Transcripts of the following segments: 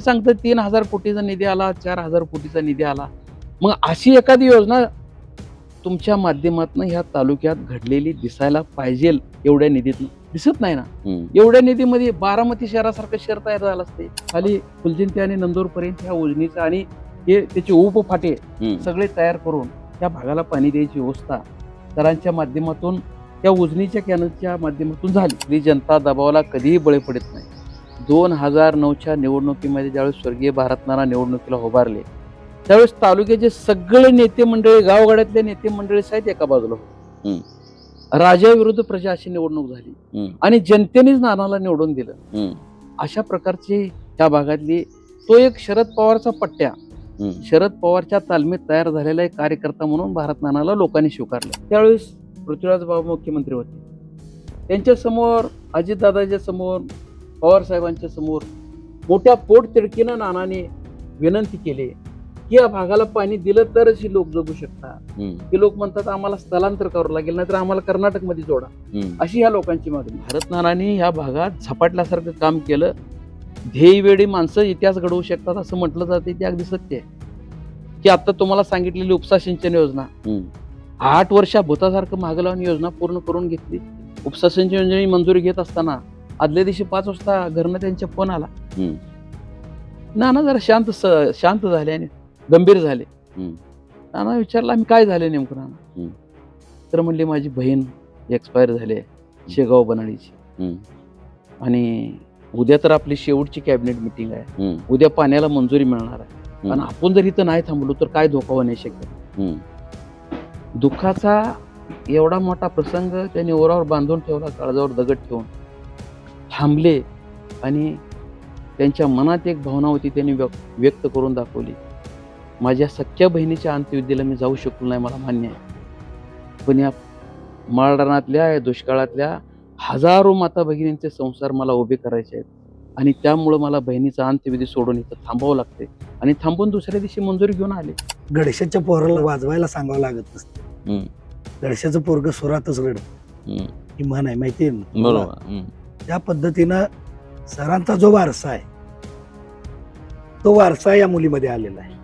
सांगतात 3,000 कोटीचा निधी आला, 4,000 कोटीचा निधी आला. मग अशी एखादी योजना तुमच्या माध्यमातून ह्या तालुक्यात घडलेली दिसायला पाहिजे एवढ्या निधीतून दिसत नाही ना. एवढ्या निधीमध्ये बारामती शहरासारखं शहर तयार झालं असते. खाली फुलजयंती आणि नंदूरपर्यंत ह्या उजनीचं आणि हे त्याचे उपफाटे सगळे तयार करून त्या भागाला पाणी द्यायची व्यवस्था सरांच्या माध्यमातून त्या उजनीच्या कॅनलच्या माध्यमातून झाली. ती जनता दबावाला कधीही बळी पडत नाही. 2009च्या निवडणुकीमध्ये ज्यावेळेस स्वर्गीय भारतनाना निवडणुकीला उभारले त्यावेळेस तालुक्याचे सगळे नेते मंडळी, गावगाड्यातले नेते मंडळी साहेब एका बाजूला होते. राजा विरुद्ध प्रजा अशी निवडणूक झाली आणि जनतेनेच नानाला निवडून दिलं. अशा प्रकारची त्या भागातली तो एक शरद पवारचा पट्ट्या, शरद पवारच्या तालमीत तयार झालेला एक कार्यकर्ता म्हणून भारतनानाला लोकांनी स्वीकारलं. त्यावेळेस पृथ्वीराज बाबा मुख्यमंत्री होते. त्यांच्या समोर, अजितदादाच्या समोर, पवार साहेबांच्या समोर मोठ्या पोटतिडकीनं नानाने विनंती केली की या भागाला पाणी दिलं तरच ही लोक जगू शकतात. ही लोक म्हणतात आम्हाला स्थलांतर करावं लागेल, नाहीतर आम्हाला कर्नाटकमध्ये जोडा, अशी ह्या लोकांची मागणी. भारतनानांनी या भागात झपाटल्यासारखं काम केलं. ध्येयवेळी माणसं इतिहास घडवू शकतात असं म्हटलं जाते, ते अगदी सत्य आहे. की आता तुम्हाला सांगितलेली उपसा सिंचन योजना 8 वर्षा भूतासारखं मागं लावून योजना पूर्ण करून घेतली. उपसा सिंचन योजनेची मंजुरी घेत असताना आदल्या दिवशी 5 वाजता घरनं त्यांच्या फोन आला. नाना जरा शांत झाले आणि गंभीर झाले. नाना विचारला आम्ही काय झाले नेमकं नाना. तर म्हणले माझी बहीण एक्सपायर झाली शेगाव बनाळीची आणि उद्या तर आपली शेवटची कॅबिनेट मिटिंग आहे. उद्या पाण्याला मंजुरी मिळणार आहे आणि आपण जर इथं नाही थांबलो तर काय धोका होणे शक्य. दुःखाचा एवढा मोठा प्रसंग त्यांनी ओरावर बांधून ठेवला, काळजावर दगड ठेवून थांबले आणि त्यांच्या मनात एक भावना होती त्यांनी व्यक्त करून दाखवली. माझ्या सख्या बहिणीच्या अंत्यविधीला मी जाऊ शकलो नाही, मला मान्य आहे, पण या माळरानातल्या, या दुष्काळातल्या हजारो माता भगिनींचे संसार मला उभे करायचे आहेत आणि त्यामुळं मला बहिणीचा अंत्यविधी सोडून इथं थांबावं लागते. आणि थांबून दुसऱ्या दिवशी मंजुरी घेऊन आले. गडशाच्या पोराला वाजवायला सांगावं लागत नसतं. गडशाचं पोरग सुरातच रडत ही म्हण आहे, माहितीये ना. त्या पद्धतीनं सरांचा जो वारसा आहे तो वारसा या मुलीमध्ये आलेला आहे.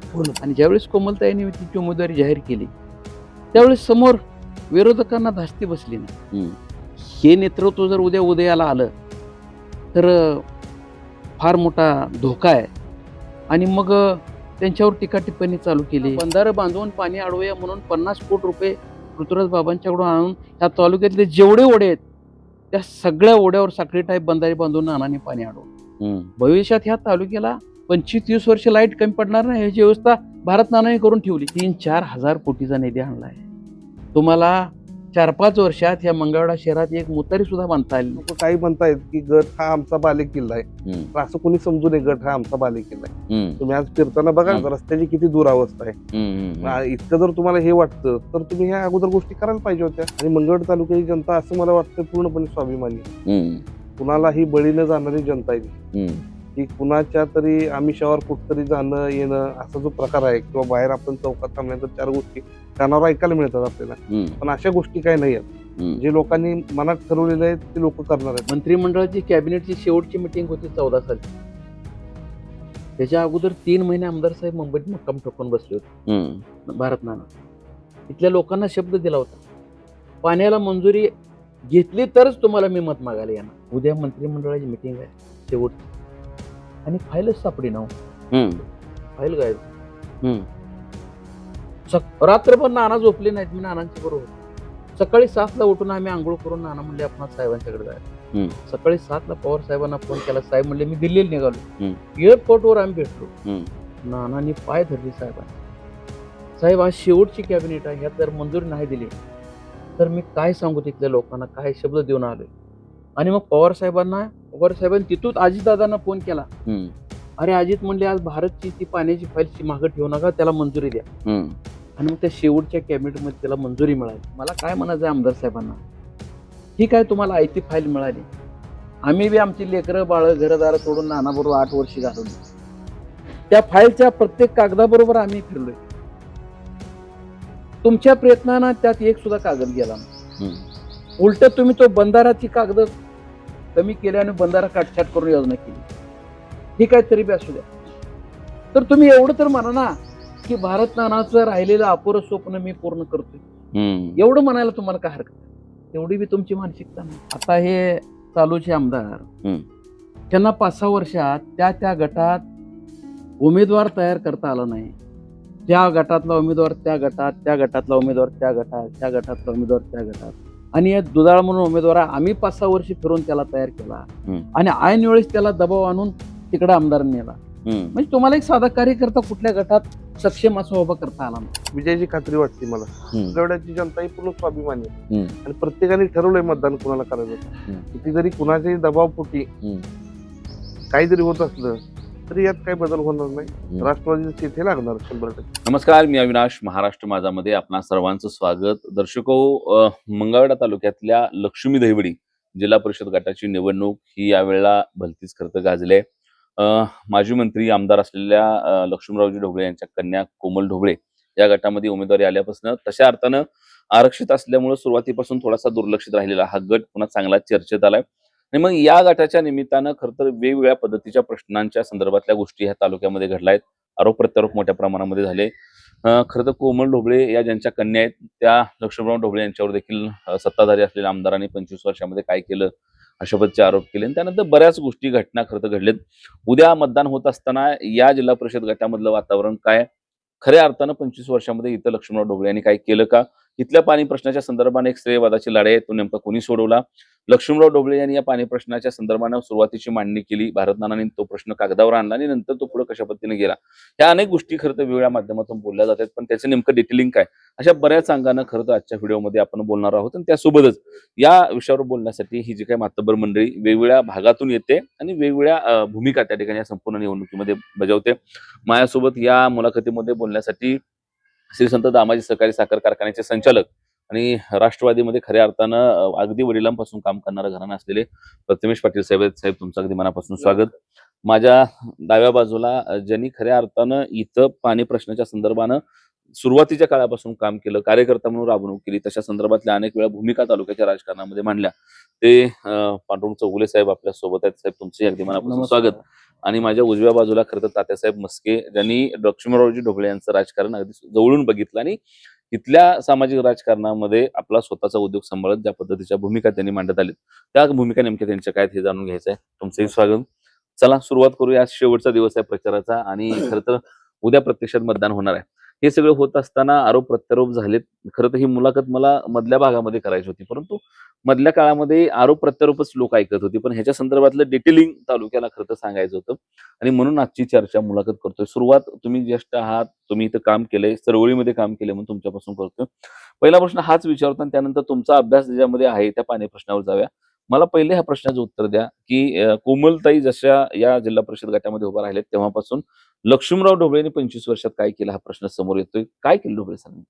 आणि ज्यावेळेस कोमलताईंनी तिची उमेदवारी जाहीर केली त्यावेळेस समोर विरोधकांना धास्ती बसली नाही. हे नेतृत्व जर उदयाला आलं तर फार मोठा धोका आहे. आणि मग त्यांच्यावर टीका टिप्पणी चालू केली. बंधारं बांधून पाणी अडवूया म्हणून 50 कोटी रुपये पृथ्वीराज बाबांच्याकडून आणून ह्या तालुक्यातले जेवढे ओढे आहेत त्या सगळ्या ओढ्यावर साखळी टाईप बंधारे बांधून नानांनी पाणी अडवलं. भविष्यात ह्या तालुक्याला 25-30 वर्ष लाईट कमी पडणार नाही याची व्यवस्था भारतनानाने करून ठेवली. 3-4 हजार कोटीचा निधी आणलाय. तुम्हाला 4-5 वर्षात ह्या मंगळवेढा शहरात एक मुतारी सुद्धा बांधता आली. काही म्हणतायत की गट हा आमचा बालेकिल्ला आहे, असं कोणी समजू नये. गट हा आमचा बालेकिल्ला आहे. तुम्ही आज फिरताना बघा रस्त्याची किती दुरावस्था आहे. इतकं जर तुम्हाला हे वाटतं तर तुम्ही ह्या अगोदर गोष्टी करायला पाहिजे होत्या. आणि मंगळवेढा तालुक्याची जनता असं मला वाटतं पूर्णपणे स्वाभिमानी, कुणालाही बळी न जाणारी जनता आहे. की कुणाच्या तरी आमिषावर कुठतरी जाणं येणं असा जो प्रकार आहे किंवा बाहेर आपण चौकात थांबल्यानंतर 4 गोष्टी कानावर ऐकायला मिळतात आपल्याला, पण अशा गोष्टी काही नाही आहेत. जे लोकांनी मनात ठरवलेलं आहे ते लोक करणार आहेत. मंत्रिमंडळाची कॅबिनेटची शेवटची मिटिंग होती 14 साली. त्याच्या अगोदर 3 महिने आमदार साहेब मुंबईत मुक्काम ठोकून बसले होते. भारतनाना इथल्या लोकांना शब्द दिला होता पाण्याला मंजुरी घेतली तरच तुम्हाला मी मत मागायला येणार. उद्या मंत्रिमंडळाची मिटिंग आहे शेवटची आणि फाईलच सापडी ना. फाईल गायब. रात्रभर नाना झोपले नाहीत. मी नानांच्या बरोबर सकाळी 7ला उठून आम्ही आंघोळ करून नाना म्हणले आपण साहेबांच्याकडे जायचं. सकाळी 7ला पवार साहेबांना फोन केला. साहेब म्हणले मी दिल्लीला निघालो. एअरपोर्टवर आम्ही भेटलो. नानांनी पाय धरले साहेबांनी. साहेब आज शेवटची कॅबिनेट आहे, ह्यात जर मंजुरी नाही दिली तर मी काय सांगू तिथल्या लोकांना, काय शब्द देऊन आलोय. आणि मग पवार साहेबांनी तिथून अजितदादांना फोन केला. अरे अजित म्हणले आज भारतची ती पाण्याची फाईलची मागं ठेवू नका, त्याला मंजुरी द्या. आणि मग त्या शेवटच्या कॅबिनेटमध्ये त्याला मंजुरी मिळाली. मला काय म्हणायचं आमदार साहेबांना, ठीक आहे तुम्हाला आयती फाईल मिळाली, आम्ही बी आमची लेकरं बाळ घरदार सोडून नानाबरोबर 8 वर्षी घालवली. त्या फाईलच्या प्रत्येक कागदाबरोबर आम्ही फिरलोय. तुमच्या प्रयत्नानं त्यात एक सुद्धा कागद गेला नाही. उलट तुम्ही तो बंधाराची कागद कमी केल्याने बंधारा काटछाट करून योजना केली. ठीक आहे तरी बी असू द्या. तर तुम्ही एवढं तर म्हणा ना की भारत नानाचं राहिलेलं अपुरं स्वप्न मी पूर्ण करतोय, एवढं म्हणायला तुम्हाला काय हरकत आहे? तेवढी बी तुमची मानसिकता नाही. आता हे चालूचे आमदार, त्यांना 5-6 वर्षात त्या गटात उमेदवार तयार करता आला नाही. त्या गटातला उमेदवार त्या गटात, त्या गटातला उमेदवार त्या गटात, त्या गटातला उमेदवार त्या गटात, आणि या दुधाळ म्हणून उमेदवार आम्ही 5-6 वर्ष फिरून त्याला तयार केला आणि ऐन वेळेस त्याला दबाव आणून तिकडे आमदार नेला. म्हणजे तुम्हाला एक साधा कार्यकर्ता कुठल्या गटात सक्षम असं उभा करता आला नाही. विजयाची खात्री वाटते मला. गडाची जनता ही पूर्ण स्वाभिमानी आहे आणि प्रत्येकाने ठरवलंय मतदान कुणाला करायचं. किती जरी कुणाच्याही दबावपोटी काही जरी होत असलं तरी यात काही बदल होणार नाही. राष्ट्रवादी तिथे लागणार 100%. नमस्कार, मी अविनाश. महाराष्ट्र माझामध्ये आपणा सर्वांचं स्वागत. दर्शको, मंगळवेढा तालुक्यातल्या लक्ष्मी दहिवडी जिल्हा परिषद गटाची निवडणूक ही यावेळेला भलतीच खरं तर गाजली आहे. माजी मंत्री आमदार असलेल्या लक्ष्मणरावजी ढोबळे यांच्या कन्या कोमल ढोबळे या गटामध्ये उमेदवारी आल्यापासून तशा अर्थानं आरक्षित असल्यामुळे सुरुवातीपासून थोडासा दुर्लक्षित राहिलेला हा गट पुन्हा चांगला चर्चेत आलाय. आणि मग या गटाच्या निमित्तानं खरं तर वेगवेगळ्या पद्धतीच्या प्रश्नांच्या संदर्भातल्या गोष्टी ह्या तालुक्यामध्ये घडलायत. आरोप प्रत्यारोप मोठ्या प्रमाणामध्ये झाले. खरं तर कोमल ढोबळे या ज्यांच्या कन्या आहेत त्या लक्ष्मणराव ढोबळे यांच्यावर देखील सत्ताधारी असलेल्या आमदारांनी 25 वर्षामध्ये काय केलं अशा पद्धतीचे आरोप केले. आणि त्यानंतर बऱ्याच गोष्टी घटना खरं तर घडलेत. उद्या मतदान होत असताना या जिल्हा परिषद गटामधलं वातावरण काय, खऱ्या अर्थानं 25 वर्षामध्ये इथं लक्ष्मणराव ढोबळे यांनी काय केलं का, इथल्या पाणी प्रश्नाच्या संदर्भाने एक श्रेयवादाची लढाई आहे, तो नेमका कोणी सोडवला. लक्ष्मणराव ढोबळे यांनी या पाणी प्रश्नाच्या संदर्भानं सुरुवातीची मांडणी केली, भारत नानांनी तो प्रश्न कागदावर आणला आणि नंतर तो पुढे कशा पद्धतीने गेला, ह्या अनेक गोष्टी खरं तर वेगवेगळ्या माध्यमातून बोलल्या जातात. पण त्याचं नेमकं डिटेलिंग काय, अशा बऱ्याच अंगानं खरं तर आजच्या व्हिडिओमध्ये आपण बोलणार आहोत. आणि त्यासोबतच या विषयावर बोलण्यासाठी ही जी काही मातब्बर मंडळी वेगवेगळ्या भागातून येते आणि वेगवेगळ्या भूमिका त्या ठिकाणी या संपूर्ण निवडणुकीमध्ये बजावते. माझ्यासोबत या मुलाखतीमध्ये बोलण्यासाठी श्री संत दामाजी सहकारी साखर कारखान्याचे संचालक आणि राष्ट्रवादीमध्ये खऱ्या अर्थानं अगदी वडिलांपासून काम करणारं घराणं असलेले प्रथमेश पाटील साहेब आहेत. साहेब, तुमचं अगदी मनापासून स्वागत. माझ्या डाव्या बाजूला ज्यांनी खऱ्या अर्थानं इथं पाणी प्रश्नाच्या संदर्भानं सुरुवातीच्या काळापासून काम केलं, कार्यकर्ता म्हणून राबवणूक केली, तशा संदर्भातल्या अनेक वेळा भूमिका तालुक्याच्या राजकारणामध्ये मांडल्या, ते पांडुरंग चौगुले साहेब आपल्या सोबत आहेत. साहेब, तुमचे अगदी मनापासून स्वागत. आणि माझ्या उजव्या बाजूला खरं तर तात्यासाहेब मस्के, ज्यांनी लक्ष्मणरावजी ढोबळे यांचं राजकारण अगदी जवळून बघितलं आणि इथल्या सामाजिक राजकारणामध्ये आपला स्वतःचा उद्योग सांभाळत ज्या पद्धतीच्या भूमिका त्यांनी मांडत आल्या त्या भूमिका नेमक्या त्यांच्या काय हे जाणून घ्यायचं आहे. तुमचंही स्वागत. चला सुरुवात करूया. आज शेवटचा दिवस आहे प्रचाराचा आणि खरं तर उद्या प्रत्यक्षात मतदान होणार आहे. हे सगळं होत असताना आरोप प्रत्यारोप झालेत. खरं तर ही मुलाखत मला मधल्या भागामध्ये करायची होती, परंतु मधल्या काळामध्ये आरोप प्रत्यारोपच लोक ऐकत होती, पण ह्याच्या संदर्भातलं डिटेलिंग तालुक्याला खरं तर सांगायचं होतं आणि म्हणून आजची चर्चा मुलाखत करतोय. सुरुवात तुम्ही ज्येष्ठ आहात, तुम्ही इथं काम केलंय, चळवळीमध्ये काम केलंय, म्हणून तुमच्यापासून करतोय. पहिला प्रश्न हाच विचारतो आणि त्यानंतर तुमचा अभ्यास ज्याच्यामध्ये आहे त्या पाणी प्रश्नावर जाऊया. मला पहिले ह्या प्रश्नाचं उत्तर द्या की कोमलताई जशा या जिल्हा परिषद गटामध्ये उभा राहिलेत तेव्हापासून लक्ष्मणराव ढोबळेंनी 25 वर्षात काय केलं हा प्रश्न समोर येतोय. काय केलं ढोबळे सरांनी?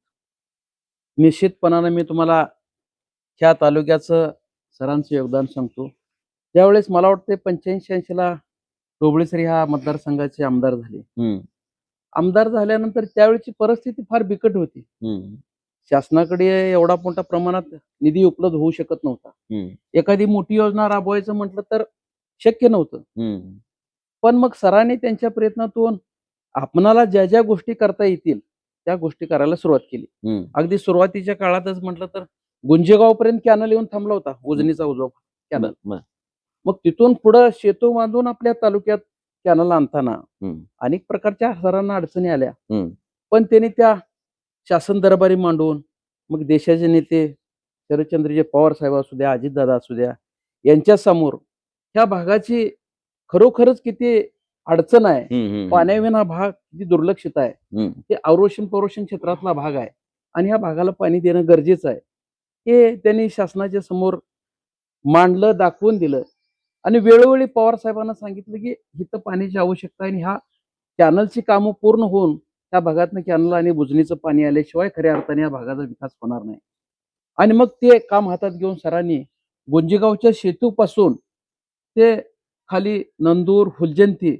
निश्चितपणानं मी तुम्हाला ह्या तालुक्याचं सरांचं योगदान सांगतो. त्यावेळेस मला वाटते 85-86 ला ढोबळे सर ह्या मतदारसंघाचे आमदार झाले. आमदार झाल्यानंतर त्यावेळेची परिस्थिती फार बिकट होती. शासनाकडे एवढा मोठ्या प्रमाणात निधी उपलब्ध होऊ शकत नव्हता. एखादी मोठी योजना राबवायचं म्हटलं तर शक्य नव्हतं. पण मग सरांनी त्यांच्या प्रयत्नातून आपणाला ज्या ज्या गोष्टी करता येतील त्या गोष्टी करायला सुरुवात केली. अगदी सुरुवातीच्या काळातच म्हटलं तर गुंजेगाव पर्यंत कॅनल येऊन थांबला होता, उजनीचा उजवा कॅनल. मग तिथून पुढे शेतू बांधून आपल्या तालुक्यात कॅनल आणताना अनेक प्रकारच्या सरांना अडचणी आल्या, पण त्यांनी त्या शासन दरबारी मांडून मग देशाचे नेते शरदचंद्रजी पवार साहेब असू द्या, अजितदादा असू द्या, यांच्या समोर ह्या भागाची खरोखरच किती अडचण आहे, पाण्याविना भाग किती दुर्लक्षित आहे, ते अवरोषण परोषण क्षेत्रातला भाग आहे आणि ह्या भागाला पाणी देणं गरजेचं आहे, हे त्यांनी शासनाच्या समोर मांडलं, दाखवून दिलं. आणि वेळोवेळी पवार साहेबांना सांगितलं की इथं पाण्याची आवश्यकता आहे आणि ह्या कॅनलची कामं पूर्ण होऊन त्या भागातनं कॅनल आणि बुजणीचं पाणी आल्याशिवाय खऱ्या अर्थाने या भागाचा विकास होणार नाही. आणि मग ते काम हातात घेऊन सरांनी गुंजेगावच्या सेतूपासून ते खाली नंदूर फुलजंती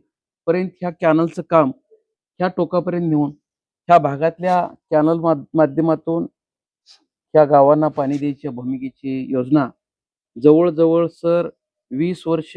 पर्यंत ह्या कॅनलचं काम ह्या टोकापर्यंत नेऊन ह्या भागातल्या कॅनल माध्यमातून ह्या गावांना पाणी द्यायच्या भूमिकेची योजना जवळजवळ सर 20 वर्ष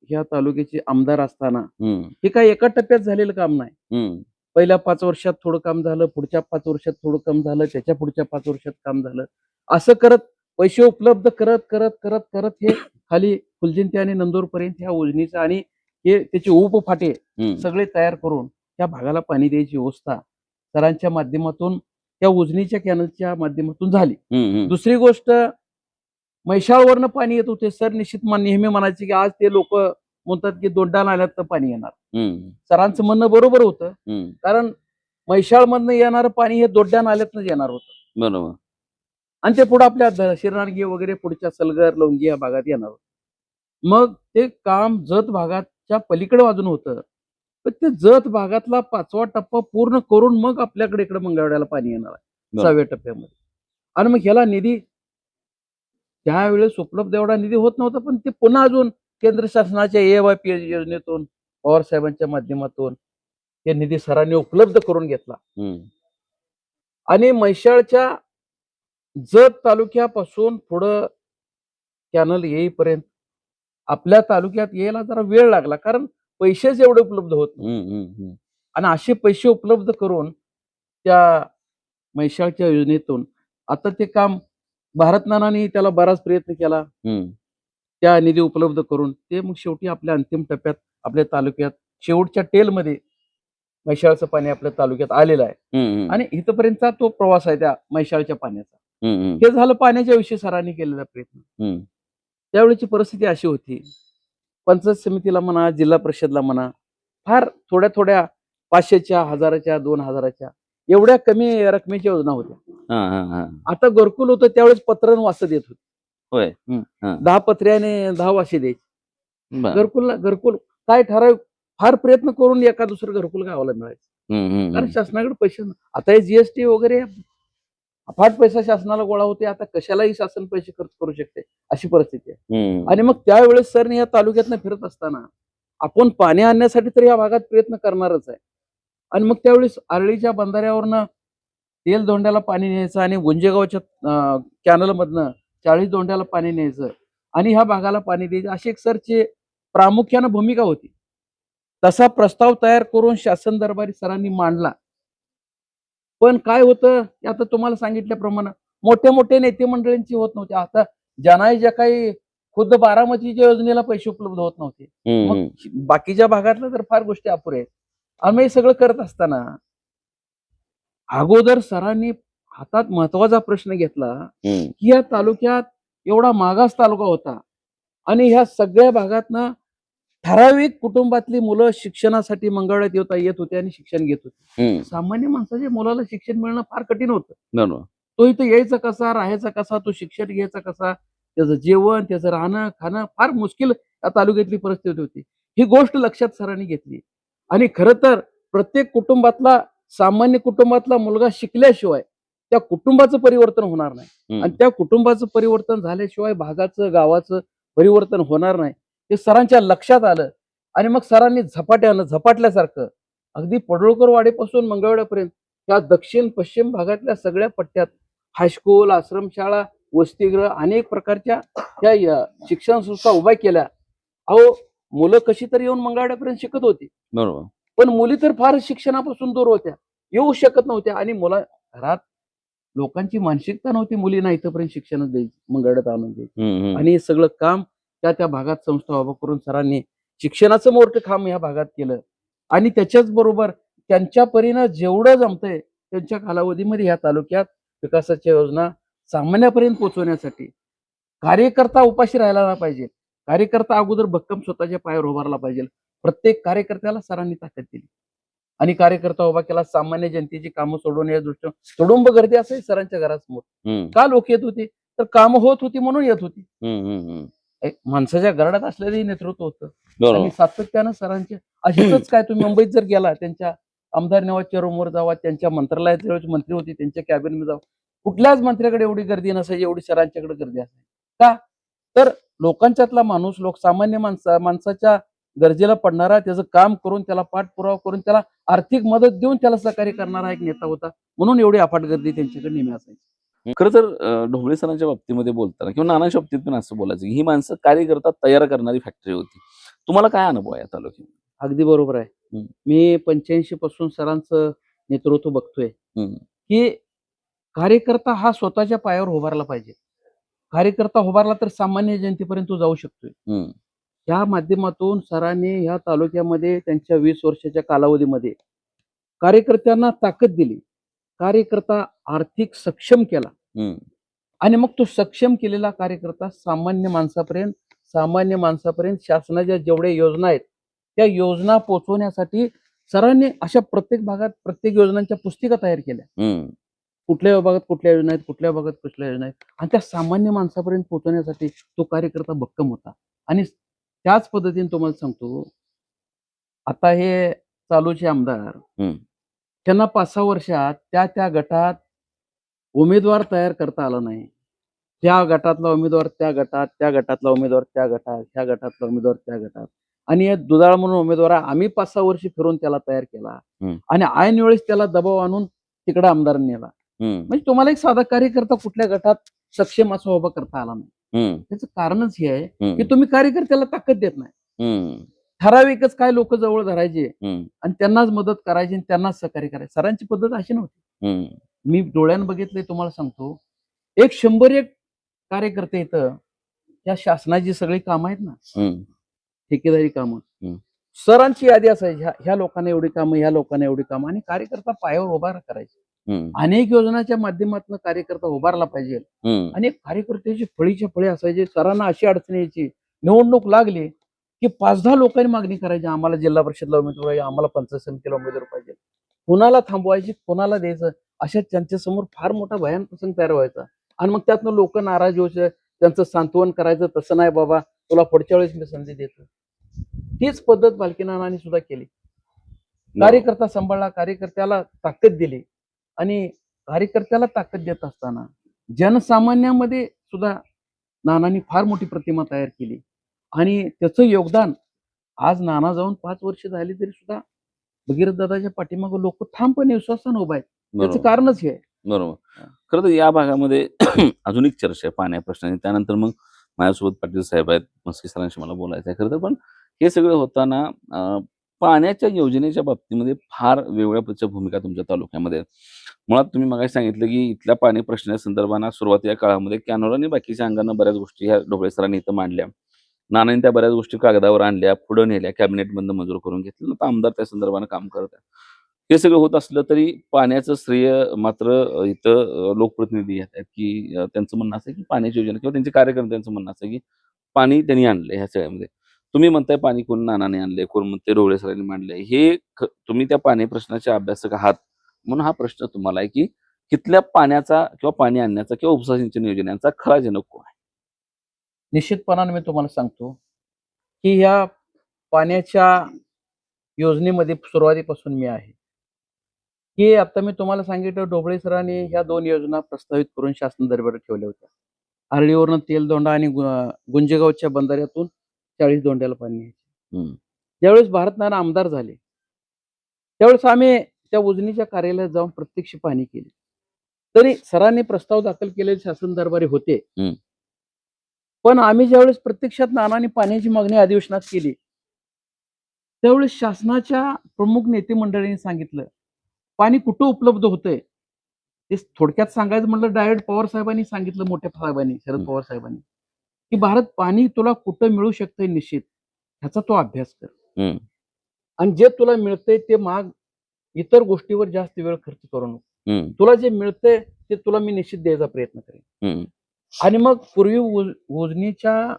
ह्या तालुक्याचे आमदार असताना हम्म, हे काही एका टप्प्यात झालेलं काम नाही. हम्म, पहिल्या 5 वर्षात थोडं काम झालं, पुढच्या 5 वर्षात थोडं काम झालं, त्याच्या पुढच्या 5 वर्षात काम झालं. असं करत पैसे उपलब्ध करत करत करत करत हे खाली फुलजंती आणि नंदूरपर्यंत ह्या योजनेचं आणि हे त्याचे उपफाटे हम्म, सगळे तयार करून त्या भागाला पाणी द्यायची व्यवस्था सरांच्या माध्यमातून त्या उजनीच्या कॅनलच्या माध्यमातून झाली. हम्म, दुसरी गोष्ट, म्हैसाळवरनं पाणी येत होते. सर निश्चित नेहमी म्हणायचे की आज ते लोक म्हणतात की दोड्डा नाल्यात पाणी येणार. हम्म, सरांचं म्हणणं बरोबर होतं, हम्म, कारण म्हैसाळमधनं येणारं पाणी हे दोड्डा नाल्यातनं येणार होतं बरोबर. आणि ते पुढे आपल्या शिरनाळगी वगैरे पुढच्या सलगर लोंगी या भागात येणार होतं. मग ते काम जत भागाच्या पलीकडे वाजून होतं, पण ते जत भागातला 5वा टप्पा पूर्ण करून मग आपल्याकडे इकडे मंगळवेढ्याला पाणी येणार आहे बरं. 6व्या टप्प्यामध्ये. आणि मग ह्याला निधी त्यावेळेस उपलब्ध एवढा निधी होत नव्हता, पण ते पुन्हा अजून केंद्र शासनाच्या AYP योजनेतून पवार साहेबांच्या माध्यमातून हे निधी सरांनी उपलब्ध करून घेतला हम्म, आणि म्हैसाळच्या जत तालुक्यापासून पुढं कॅनल येईपर्यंत आपल्या तालुक्यात यायला जरा वेळ लागला, कारण पैसेच एवढे उपलब्ध होत नव्हते. हम्म, हम्म, हम्म, आणि असे पैसे उपलब्ध करून त्या म्हैसाळच्या योजनेतून आता ते काम भारत नानांनी त्याला बराच प्रयत्न केला, हम्म, त्या निधी उपलब्ध करून ते मग शेवटी आपल्या अंतिम टप्प्यात आपल्या तालुक्यात शेवटच्या टेलमध्ये म्हैसाळचं पाणी आपल्या तालुक्यात आलेलं आहे. हम्म, आणि इथपर्यंतचा तो प्रवास आहे त्या म्हैसाळच्या पाण्याचा. हम्म, हे झालं पाण्याच्या विषयी सरांनी केलेला प्रयत्न. हम्म, त्यावेळेची परिस्थिती अशी होती, पंचायत समितीला म्हणा, जिल्हा परिषदला म्हणा, फार थोड्या थोड्या 500च्या, 1000च्या, 2000च्या एवढ्या कमी रकमेच्या योजना होत्या. हा, हा, हा. आता घरकुल होतं त्यावेळेस पत्रण वासं देत होते. होय. हा. 10 पत्र्याने 10 वाशे द्यायचे. बरं. घरकुल काय ठराव फार प्रयत्न करून एका दुसरं घरकुल गावाला मिळायचं, हम्म, हम्म, कारण हम्म. शासनाकडे पैसे आता हे GST वगैरे अफाट पैसा शासनाला गोळा होते. आता कशालाही शासन पैसे खर्च करू शकते अशी परिस्थिती आहे. हम्म, आणि मग त्यावेळेस सरने या तालुक्यातनं फिरत असताना आपण पाणी आणण्यासाठी तर या भागात प्रयत्न करणारच आहे. आणि मग त्यावेळेस आरळीच्या बंधाऱ्यावरनं तेल दोंड्याला पाणी न्यायचं आणि गुंजेगावच्या कॅनलमधनं 40 दोंड्याला पाणी न्यायचं आणि ह्या भागाला पाणी द्यायचं, अशी एक सरची प्रामुख्यानं भूमिका होती. तसा प्रस्ताव तयार करून शासन दरबारी सरांनी मांडला. पण काय होतं, आता तुम्हाला सांगितल्याप्रमाणे मोठ्या मोठ्या नेते मंडळींची होत नव्हती. आता ज्या काही खुद्द बारामतीच्या योजनेला पैसे उपलब्ध होत नव्हते, हम्म, मग बाकीच्या भागातल्या तर फार गोष्टी अपुऱ्या आहेत. आम्ही हे सगळं करत असताना अगोदर सरांनी हातात महत्वाचा प्रश्न घेतला हम्म, की या तालुक्यात एवढा मागास तालुका होता आणि ह्या सगळ्या भागातनं ठराविक कुटुंबातली मुलं शिक्षणासाठी मंगळवेढ्यात येत होते आणि शिक्षण घेत होते. हम्म. सामान्य माणसाच्या मुलाला शिक्षण मिळणं फार कठीण होतं. बरोबर. तो इथं यायचा कसा, राहायचा कसा, तो शिक्षण घ्यायचा कसा, त्याचं जेवण, त्याचं राहणं खाणं फार मुश्किल या तालुक्यातली परिस्थिती होती. ही गोष्ट लक्षात सरांनी घेतली आणि खरं तर प्रत्येक कुटुंबातला, सामान्य कुटुंबातला मुलगा शिकल्याशिवाय त्या कुटुंबाचं परिवर्तन होणार नाही. हम्म, आणि त्या कुटुंबाचं परिवर्तन झाल्याशिवाय भागाचं, गावाचं परिवर्तन होणार नाही, हे सरांच्या लक्षात आलं. आणि मग सरांनी झपाटल्यासारखं अगदी पडळकर वाडीपासून मंगळवेढ्यापर्यंत या दक्षिण पश्चिम भागातल्या सगळ्या पट्ट्यात हायस्कूल, आश्रमशाळा, वसतिगृह अनेक प्रकारच्या त्या शिक्षण संस्था उभ्या केल्या. अहो, मुलं कशी तरी येऊन मंगळवेढ्यापर्यंत शिकत होती, बरोबर. पण मुली तर फार शिक्षणापासून दूर होत्या, येऊ शकत नव्हत्या. आणि घरात लोकांची मानसिकता नव्हती मुलींना इथंपर्यंत शिक्षण द्यायची, मंगळवेढ्यात आणून द्यायची. हम्म, हम्म. आणि हे सगळं काम त्या भागात संस्था उभा करून सरांनी शिक्षणाचं मोठं काम या भागात केलं. आणि त्याच्याच बरोबर त्यांच्या परीनं जेवढं जमतंय त्यांच्या कालावधीमध्ये या तालुक्यात विकासाच्या योजना सामान्यापर्यंत पोहोचवण्यासाठी कार्यकर्ता उपाशी राहायला नाही पाहिजे. कार्यकर्ता अगोदर भक्कम स्वतःच्या पायावर उभारला पाहिजे. प्रत्येक कार्यकर्त्याला सरांनी ताकद दिली आणि कार्यकर्ता उभा केला. सामान्य जनतेची कामं सोडवून या दृष्टीने तुडुंब गर्दी असेल सरांच्या घरासमोर. हम्म, का लोक येत होते, तर कामं होत होती म्हणून येत होती. हम्म, हम्म, हम्म. माणसाच्या घरात असलेलंही नेतृत्व होतं. बरोबर. आणि सातत्यानं सरांच्या अशीच काय, तुम्ही मुंबईत जर गेला त्यांच्या आमदार निवासच्या रूमवर जावा, त्यांच्या मंत्रालयात ज्यावेळेस मंत्री होते त्यांच्या कॅबिनमध्ये जावा, कुठल्याच मंत्र्याकडे एवढी गर्दी नसायची एवढी सरांच्याकडे गर्दी असायची. का, तर लोकांच्यातला माणूस, सामान्य माणसाच्या गरजेला पडणारा, त्याचं काम करून त्याला पाठपुरावा करून त्याला आर्थिक मदत देऊन त्याला सहकार्य करणारा एक नेता होता, म्हणून एवढी अफाट गर्दी त्यांच्याकडे नेहमी असायची. खरं तर ढोबळे सरांच्या बाबतीमध्ये बोलताना किंवा नानाच्या बाबतीत पण असं बोलायचं की ही माणसं कार्यकर्ता तयार करणारी फॅक्टरी होती. तुम्हाला काय अनुभव आहे या तालुक्यात? अगदी बरोबर आहे. हं. मी 85 पासून सरांचं नेतृत्व बघतोय, हं. की कार्यकर्ता हा स्वतःच्या पायावर उभारला पाहिजे. कार्यकर्ता उभारला तर सामान्य जनतेपर्यंत तो जाऊ शकतोय. हं. या माध्यमातून सरांनी ह्या तालुक्यामध्ये त्यांच्या 20 वर्षाच्या कालावधीमध्ये कार्यकर्त्यांना ताकद दिली. कार्यकर्ता आर्थिक सक्षम केला हं. आणि मग तो सक्षम केलेला कार्यकर्ता सामान्य माणसापर्यंत शासनाच्या जेवढ्या योजना आहेत, त्या योजना पोहोचवण्यासाठी सरांनी अशा प्रत्येक भागात प्रत्येक योजनांच्या पुस्तिका तयार केल्या. हं. कुठल्या विभागात कुठल्या योजना आहेत, कुठल्या भागात कुठल्या योजना आहेत आणि त्या सामान्य माणसापर्यंत पोहोचवण्यासाठी तो कार्यकर्ता भक्कम होता. आणि त्याच पद्धतीने तुम्हाला सांगतो, आता हे चालूचे आमदार हं. त्यांना 5-6 वर्षात त्या गटात उमेदवार तयार करता आला नाही. त्या गटातला उमेदवार त्या गटात, त्या गटातला उमेदवार त्या गटात, ह्या गटातला उमेदवार त्या गटात आणि हे दुधाळ म्हणून उमेदवार आम्ही 5-6 वर्ष फिरून त्याला तयार केला हं. आणि ऐन वेळेस त्याला दबाव आणून तिकडे आमदारांनी नेला. हं. म्हणजे तुम्हाला एक साधा कार्यकर्ता कुठल्या गटात सक्षम असा उभा करता आला नाही. हं. त्याचं कारणच हे आहे की हं. तुम्ही कार्यकर्त्याला ताकद देत नाही. हं. ठराविकच काय लोक जवळ धरायचे हं. आणि त्यांनाच मदत करायची आणि त्यांनाच सहकार्य करायचं. सरांची पद्धत अशी नव्हती. हं. मी डोळ्यानं बघितलंय, तुम्हाला सांगतो, एक 101 कार्यकर्ते इथं या शासनाची सगळी कामं आहेत ना, हं. ठेकेदारी कामं, हं. सरांची यादी असायची, ह्या लोकांना एवढी कामं, ह्या लोकांना एवढी कामं आणि कार्यकर्ता पायावर उभा करायचे. हं. अनेक योजनांच्या माध्यमातून कार्यकर्ता उभारला पाहिजे हं. आणि कार्यकर्त्याची फळीच्या फळी असायची. सरांना अशी अडचण यायची, निवडणूक लागली की 5-10 लोकांनी मागणी करायची, आम्हाला जिल्हा परिषदला उमेदवार पाहिजे, आम्हाला पंचायत समितीला उमेदवार पाहिजे. कुणाला थांबवायची, कोणाला द्यायचं, अशा त्यांच्यासमोर फार मोठा भयान प्रसंग तयार व्हायचा आणि मग त्यातनं लोक नाराज व्हायचे. त्यांचं सांत्वन करायचं, तसं नाही बाबा, तुला पुढच्या वेळेस मी संधी देतो. तीच पद्धत बालकीनानांनी सुद्धा केली. कार्यकर्ता सांभाळला, कार्यकर्त्याला ताकद दिली आणि कार्यकर्त्याला ताकद देत असताना जनसामान्यामध्ये सुद्धा नानांनी फार मोठी प्रतिमा तयार केली आणि त्याचं योगदान आज नाना जाऊन 5 वर्ष झाली तरी सुद्धा भगीरथ दादाच्या पाठीमागे लोक ठामपणे विश्वासानं उभा आहेत. त्याचं बरोबर. कारणच हे आहे. बरोबर. खरं तर या भागामध्ये अजून एक चर्चा आहे पाण्या प्रश्नाची. त्यानंतर मग माझ्यासोबत पाटील साहेब आहेत, मस्के सरांशी मला बोलायचं आहे. खरं तर पण हे सगळं होताना पाण्याच्या योजनेच्या बाबतीमध्ये फार वेगवेगळ्या प्रकारच्या भूमिका तुमच्या तालुक्यामध्ये आहेत. मुळात तुम्ही मगाशी सांगितलं की इथल्या पाणी प्रश्नाच्या संदर्भानं सुरुवातीच्या काळामध्ये कॅनोला आणि बाकीच्या अंगानं बऱ्याच गोष्टी ह्या ढोबळे सरांनी इथं मांडल्या. नानांनी त्या बऱ्याच गोष्टी कागदावर आणल्या, पुढे नेल्या, कॅबिनेटमधनं मंजूर करून घेतलं. आता आमदार त्या संदर्भानं काम करत आहेत. हे सगळं होत असलं तरी पाण्याचं श्रेय मात्र इथं लोकप्रतिनिधी घेत आहेत, की त्यांचं म्हणणं असं आहे की पाण्याची योजना किंवा त्यांचे कार्यकर्त्यांचं म्हणणं असं आहे की पाणी त्यांनी आणलंय ह्या सगळ्यामध्ये. तुम्ही म्हणताय पाणी कोण नानाने आणलंय, कोण म्हणते ढोबळे सरांनी मांडलंय. हे तुम्ही त्या पाणी प्रश्नाचे अभ्यासक आहात म्हणून हा प्रश्न तुम्हाला आहे की तिथल्या पाण्याचा किंवा पाणी आणण्याचा किंवा उपसा सिंचन योजनांचा खरा जनक कोण आहे? निश्चितपणाने मी तुम्हाला सांगतो की ह्या पाण्याच्या योजनेमध्ये सुरुवातीपासून मी आहे. की आता मी तुम्हाला सांगितलं, ढोबळे सरांनी ह्या 2 योजना प्रस्तावित करून शासन दरबारात ठेवल्या होत्या. आरडीवरनं तेलदोंडा आणि गुंजेगावच्या बंधाऱ्यातून 40 दोंड्याला पाणी न्यायचे. हं. ज्यावेळेस भारत नाना आमदार झाले त्यावेळेस आम्ही त्या उजनीच्या कार्यालयात जाऊन प्रत्यक्ष पाहणी केली. तरी सरांनी प्रस्ताव दाखल केलेले शासन दरबारी होते. हं. पण आम्ही ज्यावेळेस प्रत्यक्षात नानांनी पाण्याची मागणी अधिवेशनात केली त्यावेळेस शासनाच्या प्रमुख नेते मंडळींनी सांगितलं पाणी कुठं उपलब्ध होतंय. ते थोडक्यात सांगायचं म्हटलं, डायरेक्ट पवार साहेबांनी सांगितलं, मोठ्या साहेबांनी, शरद पवार साहेबांनी, की भारत पाणी तुला कुठं मिळू शकतंय निश्चित, ह्याचा तो अभ्यास कर. हं. आणि जे तुला मिळतंय ते माग, इतर गोष्टीवर जास्त वेळ खर्च करू नको. हं. तुला जे मिळतंय ते तुला मी निश्चित द्यायचा प्रयत्न करेन. हं. आणि मग पूर्वी उजनीच्या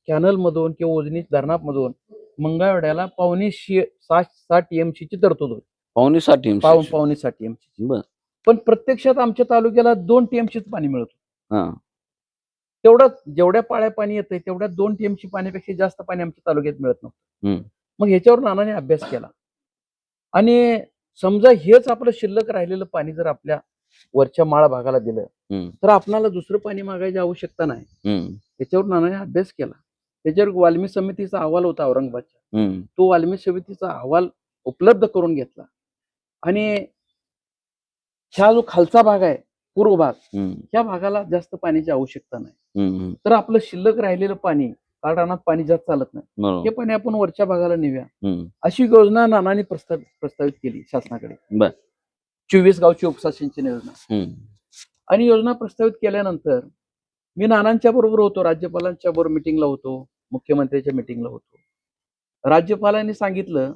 कॅनल मधून किंवा उजनी धरणामधून मंगळवेढ्याला 60 TMC ची तरतूद होती. पावणे 60 TMC. पावणे 60 TMC. बरं. पण प्रत्यक्षात आमच्या तालुक्याला 2 TMCच पाणी मिळत होतं. हां. तेवढंच, जेवढ्या पाळ्या पाणी येतंय तेवढ्या 2 TMC पाण्यापेक्षा जास्त पाणी आमच्या तालुक्यात मिळत नव्हतं. हं. मग ह्याच्यावर नानाने अभ्यास केला आणि समजा हेच आपलं शिल्लक राहिलेलं पाणी जर आपल्या वरच्या माळ भागाला दिलं हं. तर आपल्याला दुसरं पाणी मागायची आवश्यकता नाही. हं. त्याच्यावर नानाने अभ्यास केला. त्याच्यावर वाल्मी समितीचा अहवाल होता औरंगाबादचा. हं. तो वाल्मी समितीचा अहवाल उपलब्ध करून घेतला आणि ह्या जो खालचा भाग आहे, पूर्व भाग, हं. ह्या भागाला जास्त पाण्याची आवश्यकता नाही. हं. तर आपलं शिल्लक राहिलेलं पाणी रानात पाणी जास्त चालत नाही, बरोबर. हे पाणी आपण वरच्या भागाला नेऊया, हम्म. अशी योजना नानांनी प्रस्तावित केली शासनाकडे. बर. 24 गावची उपसा सिंचन योजना. हम्म. आणि योजना प्रस्तावित केल्यानंतर मी नानांच्या बरोबर होतो, राज्यपालांच्या बरोबर मिटिंगला होतो, मुख्यमंत्र्यांच्या मिटिंगला होतो. राज्यपालांनी सांगितलं